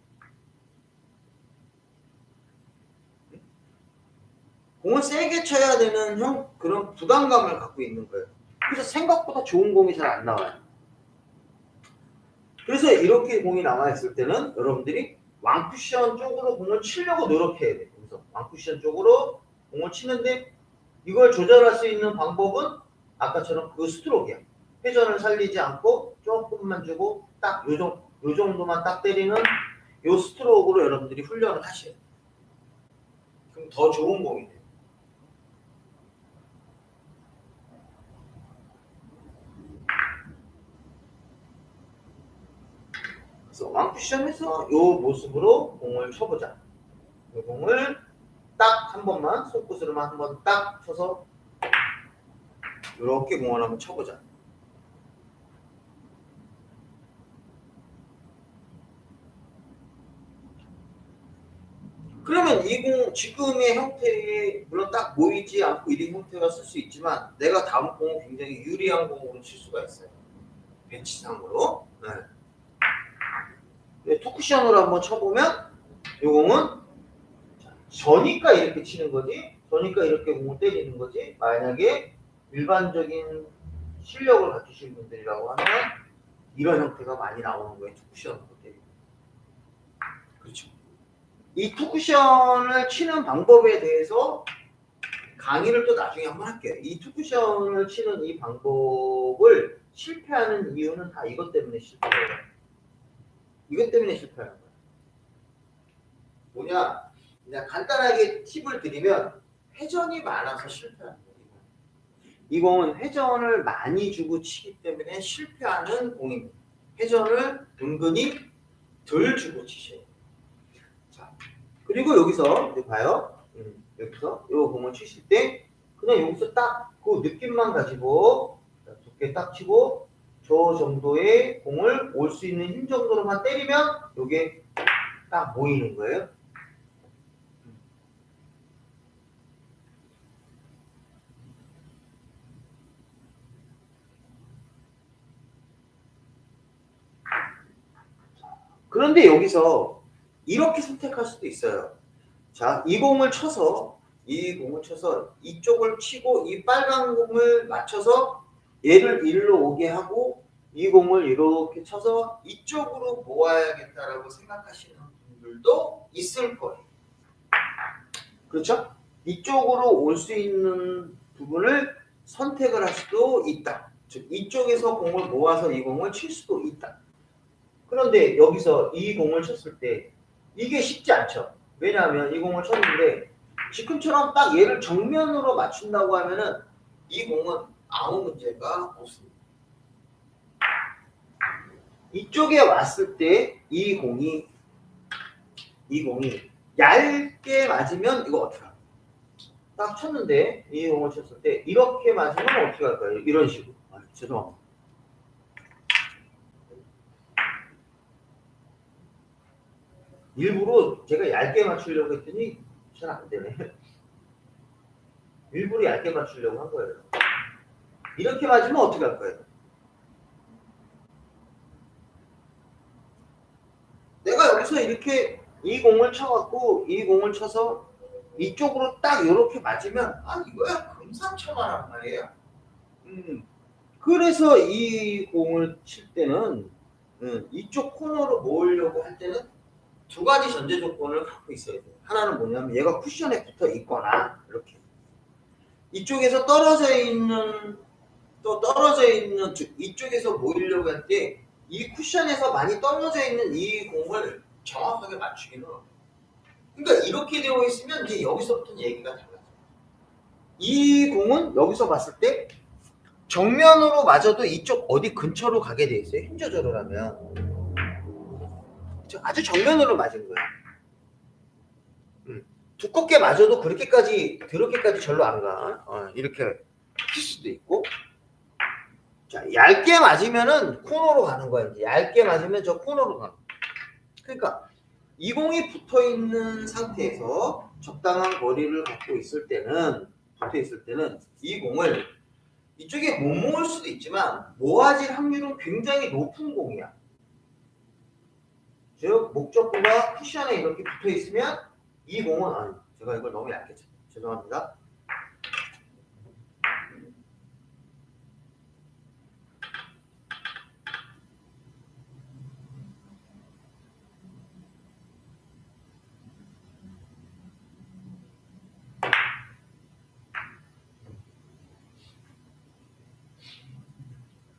공을 세게 쳐야 되는 그런 부담감을 갖고 있는 거예요. 그래서 생각보다 좋은 공이 잘 안 나와요. 그래서 이렇게 공이 나와 있을 때는 여러분들이 왕쿠션 쪽으로 공을 치려고 노력해야 돼요. 그래서 왕쿠션 쪽으로 공을 치는데 이걸 조절할 수 있는 방법은 아까처럼 그 스트로크야. 회전을 살리지 않고 조금만 주고 딱 요 정도만 딱 때리는 요 스트로크로 여러분들이 훈련을 하셔야 돼요. 그럼 더 좋은 공이 돼요. 그래서 왕쿠션에서 요 모습으로 공을 쳐보자. 이 공을 딱 한 번만 손끝으로만 한 번 딱 쳐서 이렇게 공을 한번 쳐보자. 그러면 이 공 지금의 형태에 물론 딱 모이지 않고 이런 형태가 쓸 수 있지만 내가 다음 공은 굉장히 유리한 공으로 칠 수가 있어요. 벤치상으로. 네. 토크션으로 한번 쳐보면 이 공은 저니까 이렇게 치는 거지. 저니까 이렇게 공을 때리는 거지. 만약에 일반적인 실력을 갖추신 분들이라고 하면 이런 형태가 많이 나오는 거예요. 투쿠션으로 때리고. 그렇죠. 이 투쿠션을 치는 방법에 대해서 강의를 또 나중에 한번 할게요. 이 투쿠션을 치는 이 방법을 실패하는 이유는 다 이것 때문에 실패해요. 이것 때문에 실패하는 거예요. 뭐냐? 그냥 간단하게 팁을 드리면 회전이 많아서 실패하는 거예요. 이 공은 회전을 많이 주고 치기 때문에 실패하는 공입니다. 회전을 은근히 덜 주고 치셔야 돼요. 자, 그리고 여기서 이제 봐요. 여기서 이 공을 치실 때 그냥 여기서 딱 그 느낌만 가지고 두께 딱 치고 저 정도의 공을 올 수 있는 힘 정도로만 때리면 이게 딱 모이는 거예요. 그런데 여기서 이렇게 선택할 수도 있어요. 자, 이 공을 쳐서 이쪽을 치고 이 빨간 공을 맞춰서 얘를 일로 오게 하고 이 공을 이렇게 쳐서 이쪽으로 모아야겠다라고 생각하시는 분들도 있을 거예요. 그렇죠? 이쪽으로 올 수 있는 부분을 선택을 할 수도 있다. 즉 이쪽에서 공을 모아서 이 공을 칠 수도 있다. 그런데 여기서 이 공을 쳤을 때 이게 쉽지 않죠. 왜냐하면 이 공을 쳤는데 지금처럼 딱 얘를 정면으로 맞춘다고 하면은 이 공은 아무 문제가 없습니다. 이쪽에 왔을 때 이 공이 얇게 맞으면 이거 어떻게 할까요? 딱 쳤는데 이 공을 쳤을 때 이렇게 맞으면 어떻게 할까요? 이런 식으로. 죄송합니다. 일부러 제가 얇게 맞추려고 했더니 잘 안 되네. 일부러 얇게 맞추려고 한 거예요. 이렇게 맞으면 어떻게 할 거예요? 내가 여기서 이렇게 이 공을 쳐갖고 이 공을 쳐서 이쪽으로 딱 이렇게 맞으면 이거야 금상첨화란 말이에요. 그래서 이 공을 칠 때는 이쪽 코너로 모으려고 할 때는 두 가지 전제 조건을 갖고 있어야 돼요. 하나는 뭐냐면 얘가 쿠션에 붙어 있거나 이렇게 이쪽에서 떨어져 있는 이쪽에서 모이려고 할 때 이 쿠션에서 많이 떨어져 있는 이 공을 정확하게 맞추기는 어려워요. 그러니까 이렇게 되어 있으면 이제 여기서부터는 얘기가 달라져요. 이 공은 여기서 봤을 때 정면으로 맞아도 이쪽 어디 근처로 가게 돼 있어요. 힘 조절을 하면 아주 정면으로 맞은 거예요. 두껍게 맞아도 그렇게까지 절로 안 가. 이렇게 칠 수도 있고. 자, 얇게 맞으면은 코너로 가는 거야. 이제 얇게 맞으면 저 코너로 가는 거야. 그러니까 이 공이 붙어 있는 상태에서 적당한 거리를 갖고 있을 때는 이 공을 이쪽에 못 모을 수도 있지만 모아질 확률은 굉장히 높은 공이야. 즉 목적구가 쿠션에 이렇게 붙어 있으면 이 공은 제가 이걸 너무 얇게 쳤어요. 죄송합니다.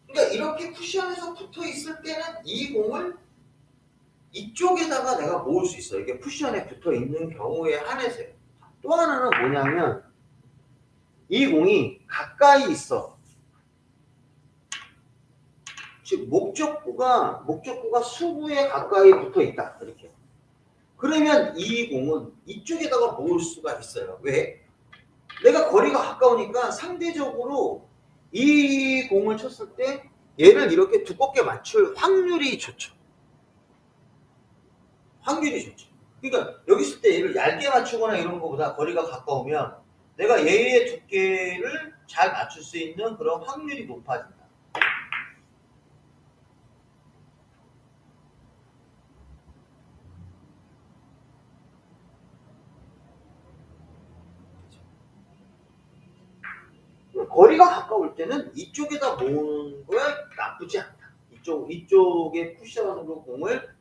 그러니까 이렇게 쿠션에서 붙어 있을 때는 이 공을 이쪽에다가 내가 모을 수 있어요. 이게 쿠션에 붙어 있는 경우에 한해서요. 또 하나는 뭐냐면 이 공이 가까이 있어. 즉 목적구가 수구에 가까이 붙어 있다. 이렇게. 그러면 이 공은 이쪽에다가 모을 수가 있어요. 왜? 내가 거리가 가까우니까 상대적으로 이 공을 쳤을 때 얘를 이렇게 두껍게 맞출 확률이 좋죠. 그러니까 여기 있을 때 얘를 얇게 맞추거나 이런 것보다 거리가 가까우면 내가 얘의 두께를 잘 맞출 수 있는 그런 확률이 높아진다. 거리가 가까울 때는 이쪽에다 모으는 거야 나쁘지 않다. 이쪽에 쿠션으로 공을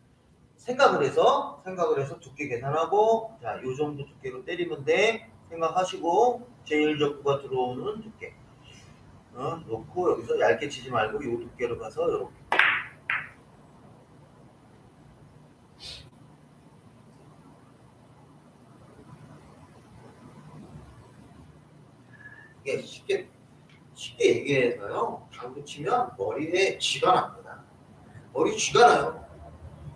생각을 해서 두께 계산하고 자, 요 정도 두께로 때리면 돼 생각하시고 제일 적구가 들어오는 두께 놓고 여기서 얇게 치지 말고 요 두께로 가서 이렇게 이게 쉽게 얘기해서요. 당구 치면 머리에 쥐가 납니다. 머리 쥐가 나요.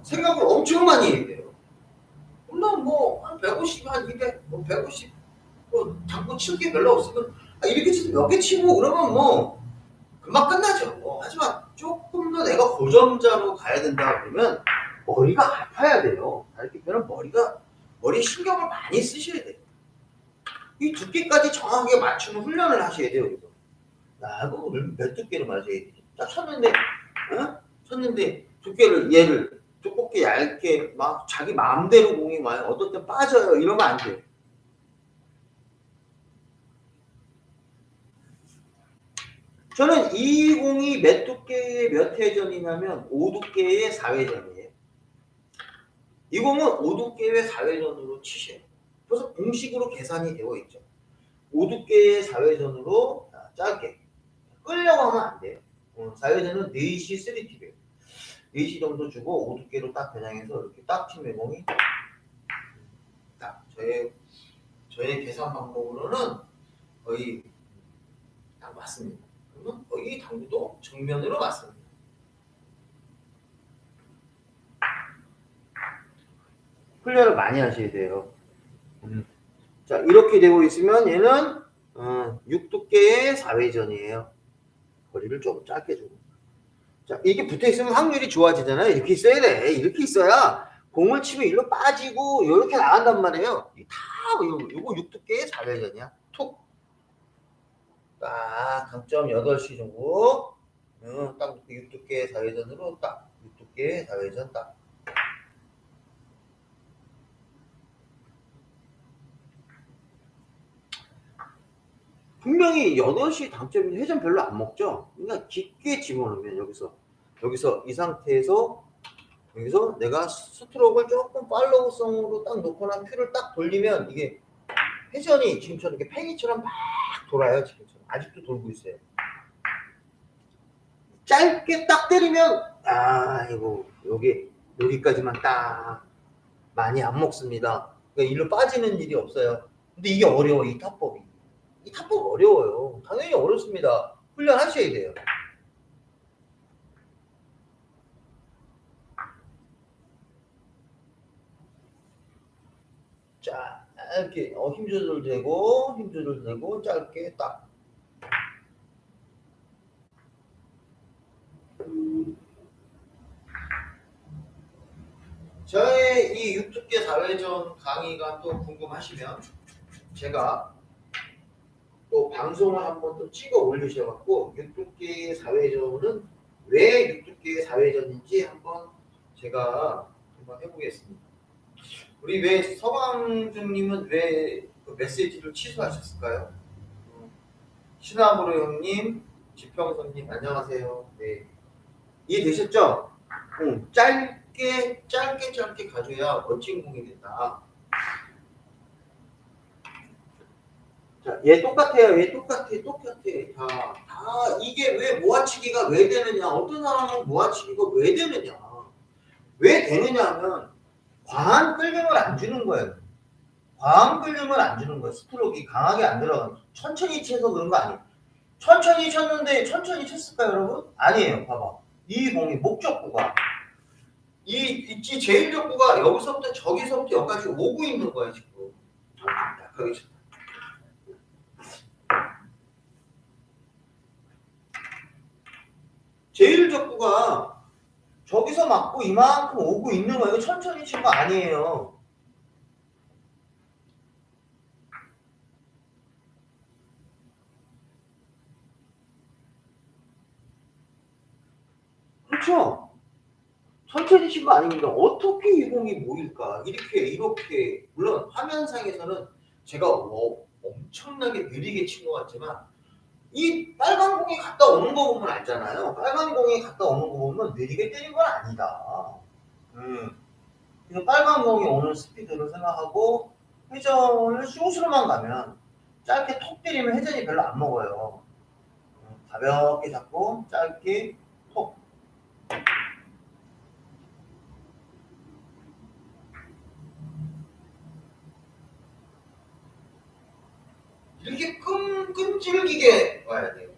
생각을 엄청 많이 해야 돼요. 물론 한 150, 한 200, 150, 당구 칠 게 별로 없으면 이렇게 치고 몇 개 치고 그러면 금방 끝나죠. 하지만 조금 더 내가 고점자로 가야 된다 그러면 머리가 아파야 돼요. 이렇게 되면 머리에 신경을 많이 쓰셔야 돼요. 이 두께까지 정확하게 맞추는 훈련을 하셔야 돼요. 그거 몇 두께로 맞아야 되지? 딱 쳤는데 두께를 얘를 두껍게 얇게 막 자기 마음대로 공이 와요. 어떨 때 빠져요. 이러면 안 돼요. 저는 이 공이 몇 두께의 몇 회전이냐면 5두께의 4회전이에요. 이 공은 5두께의 4회전으로 치셔요. 그래서 공식으로 계산이 되어 있죠. 5두께의 4회전으로 짧게 끌려고 하면 안 돼요. 4회전은 4시 3팁이에요. 4시 정도 주고 5두께로 딱 겨냥해서 이렇게 딱 치면 공이 딱 저의 계산 방법으로는 거의 딱 맞습니다. 그러면 거의 당구도 정면으로 맞습니다. 훈련을 많이 하셔야 돼요. 자, 이렇게 되고 있으면 얘는 6두께의 4회전이에요. 거리를 좀 짧게 주고. 자, 이게 붙어 있으면 확률이 좋아지잖아요. 이렇게 있어야 돼. 이렇게 있어야 공을 치면 일로 빠지고 이렇게 나간단 말이에요. 요거 6두께의 4회전이야. 툭. 딱 강점 8시 정도. 딱 6두께의 4회전으로 딱 6두께의 4회전 딱. 분명히 8시 당점인데 회전 별로 안 먹죠? 그러니까 깊게 집어넣으면 여기서 이 상태에서 여기서 내가 스트로크를 조금 팔로우성으로 딱 놓거나 큐를 딱 돌리면 이게 회전이 지금처럼 이렇게 팽이처럼 막 돌아요. 지금처럼 아직도 돌고 있어요. 짧게 딱 때리면 이거 여기까지만 딱 많이 안 먹습니다. 그러니까 일로 빠지는 일이 없어요. 근데 이게 어려워. 이 타법이. 이 타법 어려워요. 당연히 어렵습니다. 훈련하셔야 돼요. 짧게 힘 조절되고 짧게 딱. 저의 이 6두께 4회전 강의가 또 궁금하시면 제가 또 방송을 한번 또 찍어 올리셔갖고 6두께의 4회전은 왜 6두께의 4회전인지 한번 제가 한번 해보겠습니다. 우리 왜 서광준님은 왜 그 메시지를 취소하셨을까요? 신화무로 형님, 지평선님 안녕하세요. 네, 이해되셨죠? 짧게 가져야 멋진 공이 된다. 자, 얘 똑같아요. 얘 똑같아. 이게 왜 모아치기가 왜 되느냐? 어떤 사람은 모아치기가 왜 되느냐? 왜 되느냐 하면 과한 끌림을 안 주는 거예요. 과한 끌림을 안 주는 거예요. 스트로크가 강하게 안 들어가요. 천천히 쳐서 그런 거 아니에요. 천천히 쳤는데 천천히 쳤을까요, 여러분? 아니에요. 봐봐. 이 공이 목적구가 이 제일적구가 여기서부터 저기서부터 여기까지 오고 있는 거예요, 지금. 약하게 쳤다. 제일적구가 저기서 맞고 이만큼 오고 있는 거예요. 천천히 친 거 아니에요. 그렇죠? 천천히 친 거 아닙니다. 어떻게 이 공이 모일까? 이렇게 물론 화면상에서는 제가 엄청나게 느리게 친 것 같지만 이 빨간 공이 갔다 오는 거 보면 알잖아요. 빨간 공이 갔다 오는 거 보면 느리게 때린 건 아니다. 그래서 빨간 공이 오는 스피드를 생각하고 회전을 숏으로만 가면 짧게 톡 때리면 회전이 별로 안 먹어요. 가볍게 잡고 짧게 톡. 이렇게 끈질기게 와야 돼요.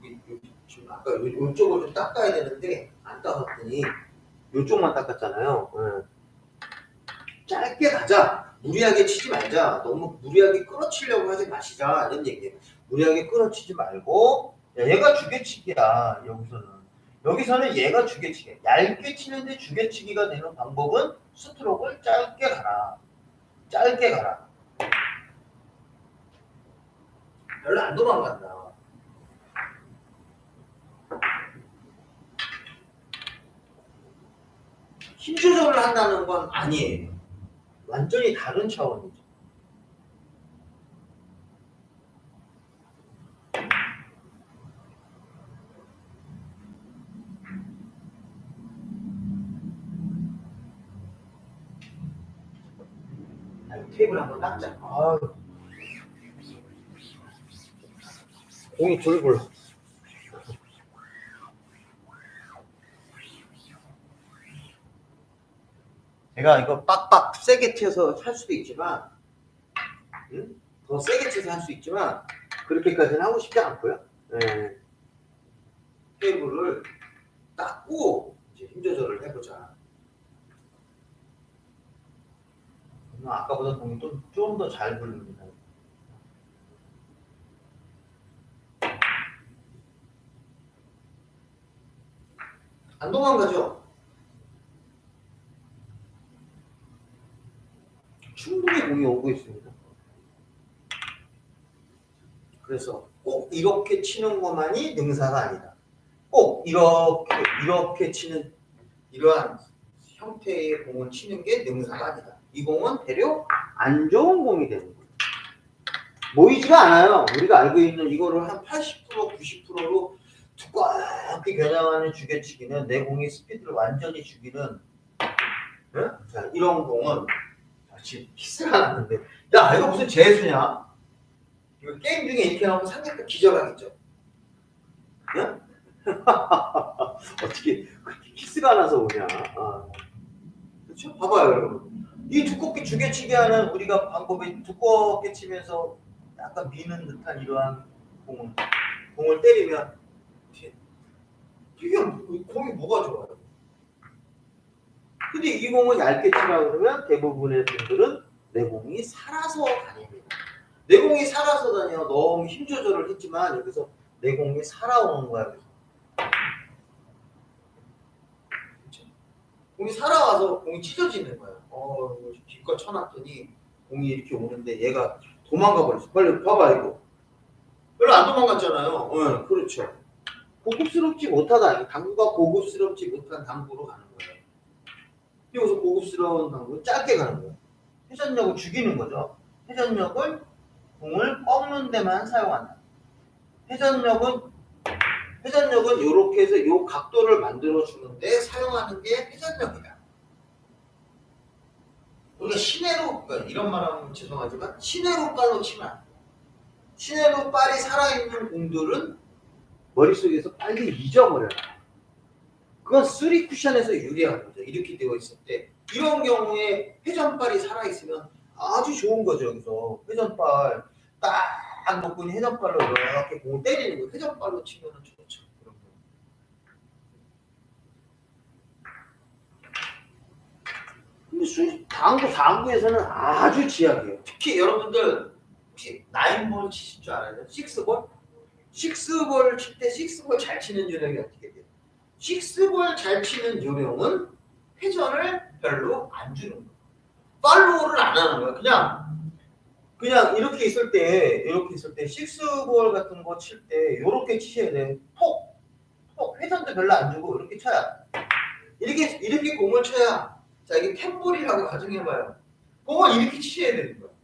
여기 지금 아까 이쪽을 좀 닦아야 되는데 안 닦았더니 이쪽만 닦았잖아요. 짧게 가자. 무리하게 치지 말자. 너무 무리하게 끌어치려고 하지 마시자. 이런 얘기예요. 무리하게 끌어치지 말고 얘가 주게치기야. 여기서는 얘가 주게치기. 얇게 치는데 주게치기가 되는 방법은 스트로크를 짧게 가라. 짧게 가라. 별로 안 도망간다. 힘 조절을 한다는 건 아니에요. 완전히 다른 차원이죠. 테이블 한번 닦자. 공이 줄 불러. 제가 이거 빡빡 세게 쳐서 할 수도 있지만, 더 세게 쳐서 할 수 있지만, 그렇게까지는 하고 싶지 않고요. 네. 테이블을 닦고 이제 힘 조절을 해보자. 아까보다 공이 좀 더 잘 굴립니다. 안 도망가죠? 충분히 공이 오고 있습니다. 그래서 꼭 이렇게 치는 것만이 능사가 아니다. 꼭 이렇게 치는 이러한 형태의 공을 치는 게 능사가 아니다. 이 공은 대략 안 좋은 공이 되는 거예요. 모이지가 않아요. 우리가 알고 있는 이거를 한 80%, 90%로 두껍게 겨냥하는 주개치기는 내 공의 스피드를 완전히 죽이는, 네? 자, 이런 공은 지금 키스가 났는데, 야 이거 무슨 재수냐? 이거 게임 중에 이렇게 나오면 상대가 기절하겠죠. 네? 어떻게 그렇게 키스가 나서 오냐? 그렇죠? 봐봐요, 여러분. 이 두껍게 주개치기 하는 우리가 방법이 두껍게 치면서 약간 미는 듯한 이러한 공을 때리면 이게 공이 뭐가 좋아요? 근데 이 공은 얇게 치라 그러면 대부분의 분들은 내 공이 살아서 다닙니다. 내 공이 살아서 다녀. 너무 힘 조절을 했지만 여기서 내 공이 살아오는 거야. 그렇죠? 공이 살아와서 공이 찢어지는 거야. 기껏 쳐놨더니 공이 이렇게 오는데 얘가 도망가 버렸어. 빨리 봐봐 이거. 별로 안 도망갔잖아요. 네, 그렇죠. 고급스럽지 못하다. 당구가 고급스럽지 못한 당구로 가는 거예요. 여기서 고급스러운 당구는 짧게 가는 거예요. 회전력을 죽이는 거죠. 회전력을 공을 꺾는 데만 사용한다. 회전력은 이렇게 해서 이 각도를 만들어 주는데 사용하는 게 회전력이다. 우리가 시내로, 그러니까 이런 말하면 죄송하지만 시내로 발로 치면 안 돼. 시내로 발이 살아있는 공들은 머릿속에서 빨리 잊어버려요. 그건 3 쿠션에서 유리한 거죠. 이렇게 되어 있을 때 이런 경우에 회전발이 살아있으면 아주 좋은 거죠. 여기서 회전발 딱 놓고 회전발로 이렇게 공을 때리는 거. 회전발로 치면 좋죠. 근데 당구에서는 아주 지약이에요. 특히 여러분들 혹시 9볼 치실 줄 알아요? 6볼? 6볼 칠 때 6볼 잘 치는 요령이 어떻게 돼요? 6볼 잘 치는 요령은 회전을 별로 안 주는 거예요. 팔로우를 안 하는 거예요. 그냥 이렇게 있을 때 6볼 같은 거 칠 때 이렇게 치셔야 돼요. 톡 회전도 별로 안 주고 이렇게 쳐야 이렇게 공을 쳐야. 자, 이게 템볼이라고 가정해봐요. 공을 이렇게 치셔야 되는 거예요.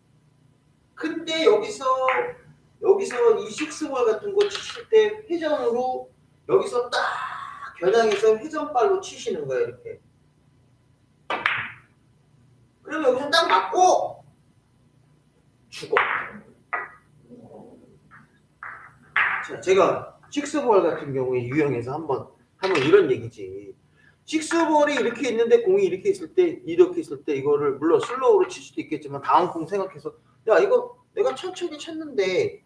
근데 여기서 이 식스볼 같은 거 치실 때 회전으로 여기서 딱 겨냥해서 회전발로 치시는 거예요. 이렇게. 그러면 여기서 딱 맞고 죽어. 자, 제가 식스볼 같은 경우에 유형에서 한번 이런 얘기지. 식스볼이 이렇게 있는데 공이 이렇게 있을 때 이거를 물론 슬로우로 칠 수도 있겠지만 다음 공 생각해서 야 이거 내가 천천히 쳤는데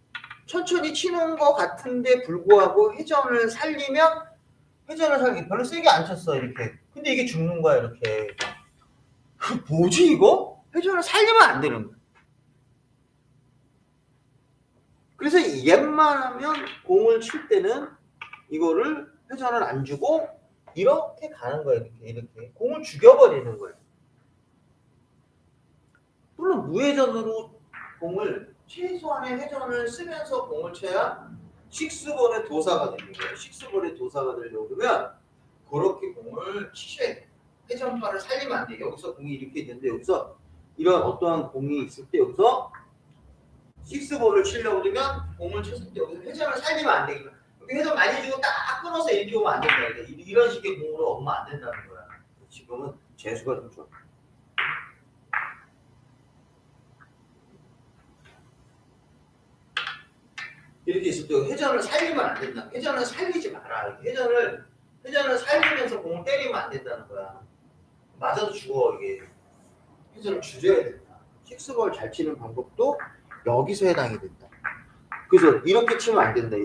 천천히 치는 거 같은데 불구하고 회전을 살리면 별로 세게 안 쳤어 이렇게. 근데 이게 죽는 거야 이렇게. 뭐지 이거? 회전을 살리면 안 되는 거야. 그래서 웬만하면 공을 칠 때는 이거를 회전을 안 주고 이렇게 가는 거예요. 이렇게 공을 죽여버리는 거예요. 물론 무회전으로 공을 최소한의 회전을 쓰면서 공을 쳐야 식스볼의 도사가 되는 거예요. 식스볼의 도사가 되려고 그러면 그렇게 공을 치셔야 돼요. 회전파를 살리면 안 돼. 여기서 공이 이렇게 있는데 여기서 이런 어떠한 공이 있을 때 여기서 식스볼을 치려고 그러면 공을 쳤을 때 여기서 회전을 살리면 안 돼. 여기 회전 많이 주고 딱 끊어서 이렇게 오면 안 된다. 이런 식의 공으로 오면 안 된다는 거야. 지금은 재수가 좀 좋아. 이렇게 있을 때 회전을 살리면 안 된다. 회전을 살리지 마라. 회전을 살리면서 공을 때리면 안 된다는 거야. 맞아도 죽어 이게. 회전을 줄여야 된다. 식스볼 잘 치는 방법도 여기서 해당이 된다. 그래서 이렇게 치면 안 된다.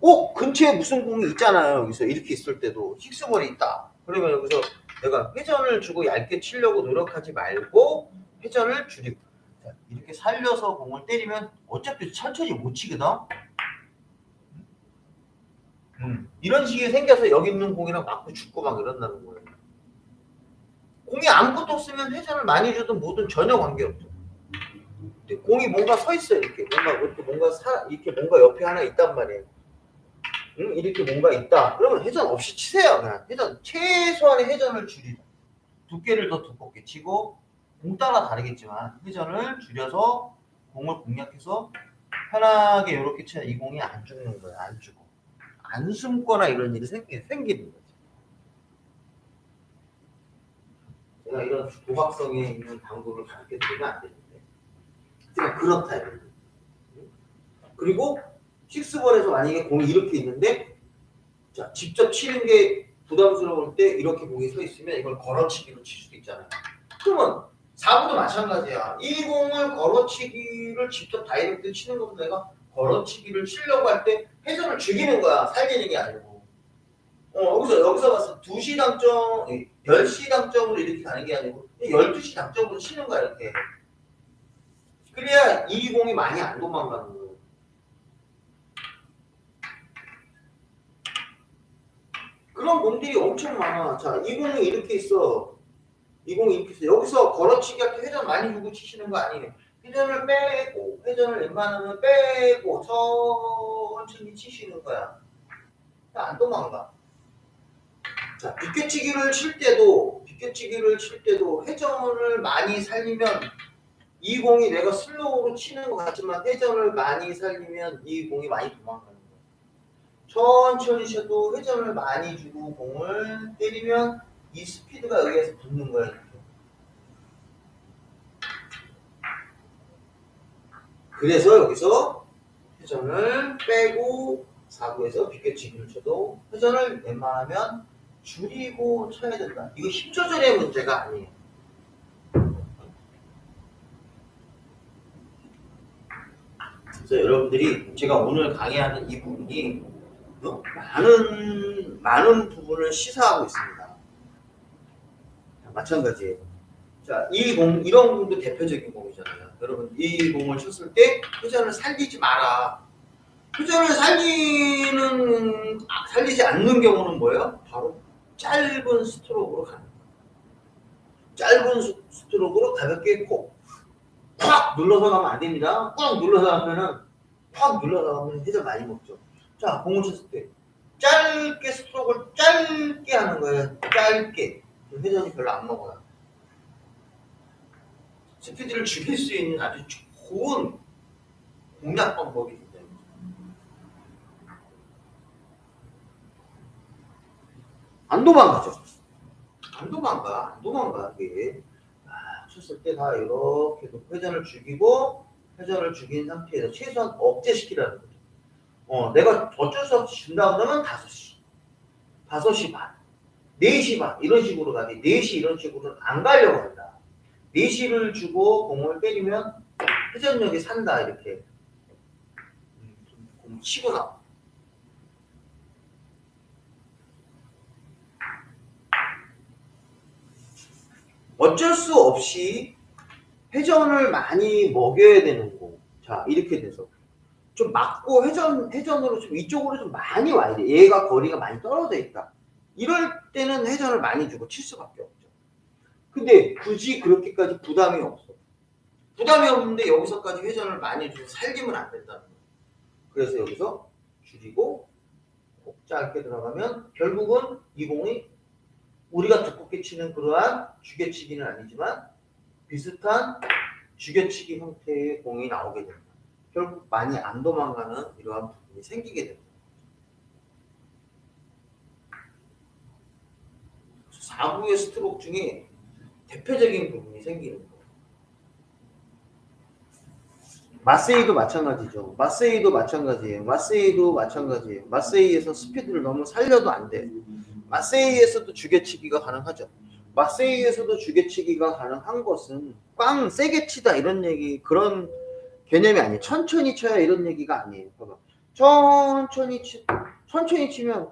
꼭 근처에 무슨 공이 있잖아요. 여기서 이렇게 있을 때도 식스볼이 있다. 그러면 여기서 내가 회전을 주고 얇게 치려고 노력하지 말고 회전을 줄이고 이렇게 살려서 공을 때리면 어차피 천천히 못 치거든. 이런 식이 생겨서 여기 있는 공이랑 맞고 죽고 막 이런다는 거예요. 공이 아무것도 없으면 회전을 많이 줘도 뭐든 전혀 관계없죠. 근데 공이 뭔가 서 있어요. 이렇게 뭔가 옆에 하나 있단 말이에요. 이렇게 뭔가 있다. 그러면 회전 없이 치세요. 그냥 회전 최소한의 회전을 줄이자. 두께를 더 두껍게 치고 공 따라 다르겠지만 회전을 줄여서 공을 공략해서 편하게 이렇게 쳐야 이 공이 안 죽는 거야. 안 죽어. 안 숨거나 이런 일이 생기는 거지. 제가 이런 도박성에 있는 방법을 가르쳐 드리면 안 되는데 그냥 그렇다 이런. 그리고 식스볼에서 만약에 공이 이렇게 있는데 자 직접 치는 게 부담스러울 때 이렇게 공이 서 있으면 이걸 걸어치기로 칠 수도 있잖아요. 그러면 4구도 마찬가지야. 이 공을 걸어치기를 직접 다이렉트 치는 것보다 내가 걸어치기를 치려고 할 때 회전을 죽이는 거야. 살리는 게 아니고. 여기서 봐서 2시 당점, 10시 당점으로 이렇게 가는 게 아니고 12시 당점으로 치는 거야. 이렇게. 그래야 이 공이 많이 안 도망가는 거야. 그런 공들이 엄청 많아. 자, 이 공이 이렇게 있어. 이 공이 이렇게 있어. 여기서 걸어치기 할 때 회전 많이 주고 치시는 거 아니에요. 회전을 빼고, 회전을 웬만하면 빼고, 천천히 치시는 거야. 안 도망가. 자, 비껴치기를 칠 때도 회전을 많이 살리면 이 공이 내가 슬로우로 치는 것 같지만 회전을 많이 살리면 이 공이 많이 도망가는 거야. 천천히 쳐도 회전을 많이 주고 공을 때리면 이 스피드가 여기에서 붙는 거야. 이렇게. 그래서 여기서 회전을 빼고 4구에서 비껴치기를 쳐도 회전을 웬만하면 줄이고 쳐야 된다. 이거 힘 조절의 문제가 아니에요. 그래서 여러분들이 제가 오늘 강의하는 이 부분이 많은 부분을 시사하고 있습니다. 마찬가지예요. 자, 이런 공도 대표적인 공이잖아요. 여러분, 이 공을 쳤을 때 회전을 살리지 마라. 회전을 살리지 않는 경우는 뭐예요? 바로 짧은 스트로크로 가는 거예요. 짧은 스트로크로 가볍게 꽉 눌러서 가면 안 됩니다. 꽉 눌러서 가면 회전 많이 먹죠. 자, 공을 쳤을 때 짧게 스트로크를 짧게 하는 거예요. 짧게. 회전이 별로 안 먹어요. 스피드를 죽일 수 있는 아주 좋은 공략 방법이기 때문에. 안 도망가죠. 안 도망가. 이게 쳤을 때 다 이렇게 회전을 죽인 상태에서 최소한 억제시키라는 거죠. 내가 어쩔 수 없이 준다 그러면 5시, 5시 반, 4시 반 이런 식으로 가지 4시 이런 식으로는 안 가려고 한다. 4시를 주고 공을 때리면 회전력이 산다 이렇게 공 치고 나와. 어쩔 수 없이 회전을 많이 먹여야 되는 거. 자, 이렇게 돼서 좀 맞고 회전으로 좀 이쪽으로 좀 많이 와야 돼. 얘가 거리가 많이 떨어져 있다. 이럴 때는 회전을 많이 주고 칠 수밖에 없죠. 근데 굳이 그렇게까지 부담이 없어. 부담이 없는데 여기서까지 회전을 많이 줘서 살기면 안 된다는 거예요. 그래서 여기서 줄이고 짧게 들어가면 결국은 이 공이 우리가 두껍게 치는 그러한 죽여치기는 아니지만 비슷한 죽여치기 형태의 공이 나오게 됩니다. 결국 많이 안 도망가는 이러한 부분이 생기게 됩니다. 4구의 스트로크 중에 대표적인 부분이 생기는 거예요. 마세이도 마찬가지죠. 마세이도 마찬가지예요. 마세이에서 스피드를 너무 살려도 안 돼. 마세이에서도 죽여치기가 가능하죠. 마세이에서도 죽여치기가 가능한 것은 꽝 세게 치다 이런 얘기 그런 개념이 아니에요. 천천히 쳐야 이런 얘기가 아니에요. 봐봐. 천천히 치면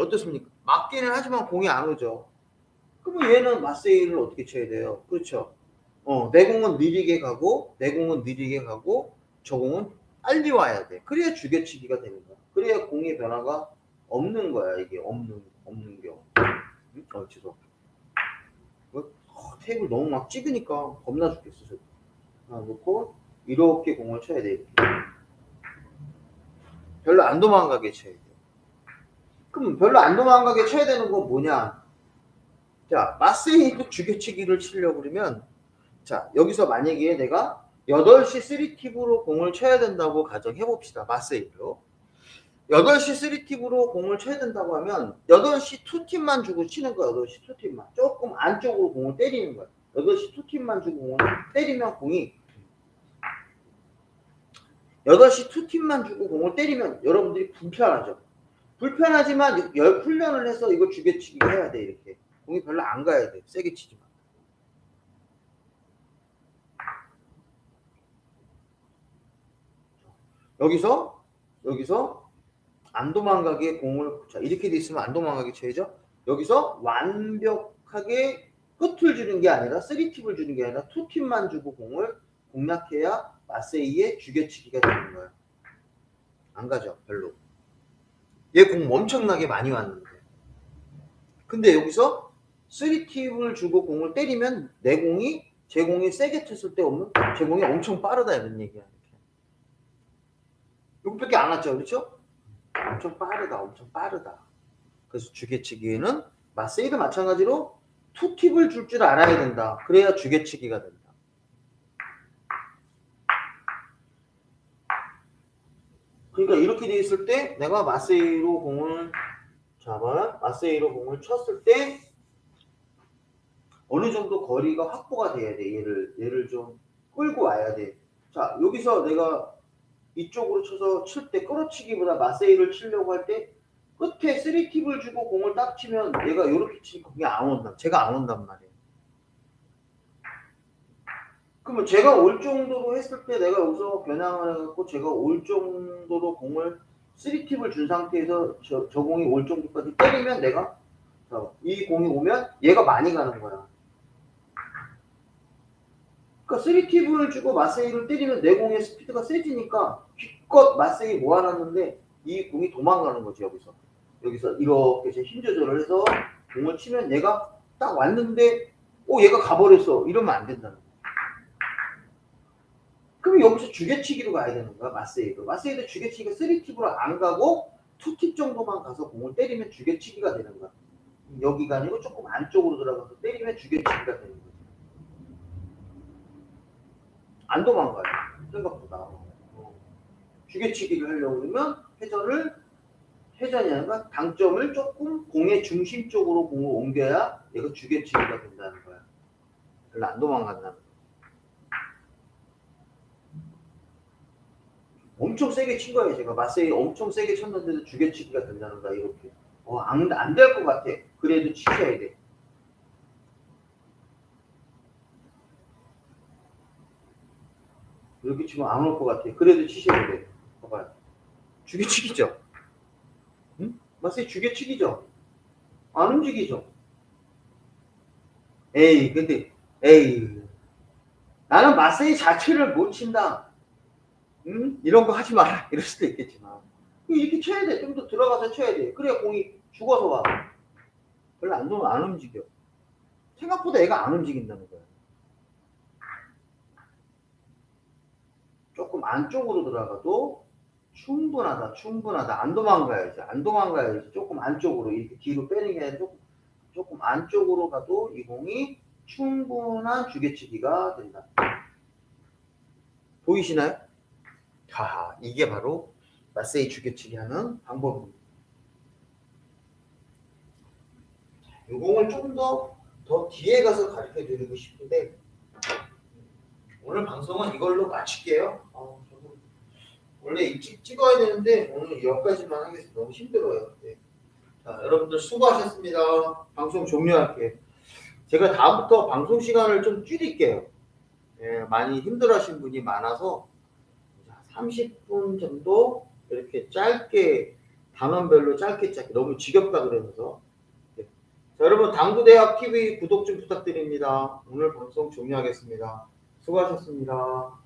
어떻습니까? 맞기는 하지만 공이 안 오죠. 그러면 얘는 마세이를 어떻게 쳐야 돼요? 그렇죠. 내 공은 느리게 가고 저 공은 빨리 와야 돼. 그래야 죽여치기가 되는 거야. 그래야 공의 변화가 없는 거야. 이게 없는 경우. 죄송. 테이블 너무 막 찍으니까 겁나 죽겠어. 놓고 이렇게 공을 쳐야 돼. 이렇게. 별로 안 도망가게 쳐야 돼. 그럼 별로 안 도망가게 쳐야 되는 건 뭐냐? 자, 마세이도 죽여치기를 치려고 그러면 자, 여기서 만약에 내가 8시 3팁으로 공을 쳐야 된다고 가정해 봅시다. 마세이로. 8시 3팁으로 공을 쳐야 된다고 하면 8시 2팁만 주고 치는 거야. 8시 2팁만. 조금 안쪽으로 공을 때리는 거야. 8시 2팁만 주고 공을 때리면 공이 8시 2팁만 주고 공을 때리면 여러분들이 불편하죠. 불편하지만 훈련을 해서 이거 죽여치기 해야 돼. 이렇게. 공이 별로 안 가야 돼. 세게 치지 마. 여기서 안 도망가게 공을 자 이렇게 돼 있으면 안 도망가게 쳐야죠. 여기서 완벽하게 끝을 주는 게 아니라 3팁을 주는 게 아니라 2팁만 주고 공을 공략해야 마세이의 죽여치기가 되는 거예요. 안 가죠. 별로. 얘 공 엄청나게 많이 왔는데. 근데 여기서 3팁을 주고 공을 때리면 제 공이 세게 쳤을 때 없는 제 공이 엄청 빠르다 이런 얘기야. 이것밖에 안 왔죠. 그렇죠? 엄청 빠르다. 그래서 죽여치기에는 마세이도 마찬가지로 투팁을 줄 줄 알아야 된다. 그래야 죽여치기가 된다. 그러니까 이렇게 돼 있을 때 내가 마세이로 공을 쳤을 때 어느 정도 거리가 확보가 돼야 돼. 얘를 좀 끌고 와야 돼. 자, 여기서 내가 이쪽으로 쳐서 칠 때 끌어치기보다 마세이를 치려고 할 때 끝에 3팁을 주고 공을 딱 치면 얘가 이렇게 치니까 그게 제가 안 온단 말이에요. 그러면 제가 올 정도로 했을 때 내가 여기서 겨냥을 해갖고 제가 올 정도로 공을 3팁을 준 상태에서 저 공이 올 정도까지 때리면 내가 이 공이 오면 얘가 많이 가는 거야. 그러니까 3팁을 주고 마세이를 때리면 내 공의 스피드가 세지니까 기껏 마세이 모아놨는데 이 공이 도망가는 거지. 여기서 이렇게 힘 조절을 해서 공을 치면 얘가 딱 왔는데 얘가 가버렸어. 이러면 안 된다는 거야. 그럼 여기서 죽여치기로 가야 되는 거야. 마세이도 죽여치기가 3팁으로 안 가고 2팁 정도만 가서 공을 때리면 죽여치기가 되는 거야. 여기가 아니고 조금 안쪽으로 들어가서 때리면 죽여치기가 되는 거야. 안 도망가요. 생각보다. 죽여치기를 하려고 그러면 회전이 아니라 당점을 조금 공의 중심 쪽으로 공을 옮겨야 얘가 죽여치기가 된다는 거야. 별로 안 도망간다는 거야. 엄청 세게 친 거예요. 제가 마세이 엄청 세게 쳤는데도 죽여치기가 된다는 거야. 이렇게. 안 될 것 같아. 그래도 치셔야 돼. 이렇게 치면 안 올 것 같아. 그래도 치셔야 돼. 봐봐요. 죽여치기죠. 응? 마세이 죽여치기죠. 안 움직이죠. 나는 마세이 자체를 못 친다. 응? 이런 거 하지 마라. 이럴 수도 있겠지만. 이렇게 쳐야 돼. 좀 더 들어가서 쳐야 돼. 그래야 공이 죽어서 와. 별로 안 움직여. 생각보다 얘가 안 움직인다는 거야. 조금 안쪽으로 들어가도 충분하다. 안 도망가야지. 조금 안쪽으로 이렇게 뒤로 빼는 게 아니라 조금 안쪽으로 가도 이 공이 충분한 주개치기가 된다. 보이시나요? 자, 이게 바로 마세이 주개치기 하는 방법입니다. 이 공을 조금 더 뒤에 가서 가르쳐 드리고 싶은데 오늘 방송은 이걸로 마칠게요. 저도 원래 일찍 찍어야 되는데 오늘 여기까지만 하겠습니다. 너무 힘들어요. 네. 자, 여러분들 수고하셨습니다. 방송 종료할게요. 제가 다음부터 방송 시간을 좀 줄일게요. 예, 많이 힘들어하시는 분이 많아서 30분 정도 이렇게 짧게 단원별로 짧게 너무 지겹다 그러면서 네. 자, 여러분 당구대학 TV 구독 좀 부탁드립니다. 오늘 방송 종료하겠습니다. 수고하셨습니다.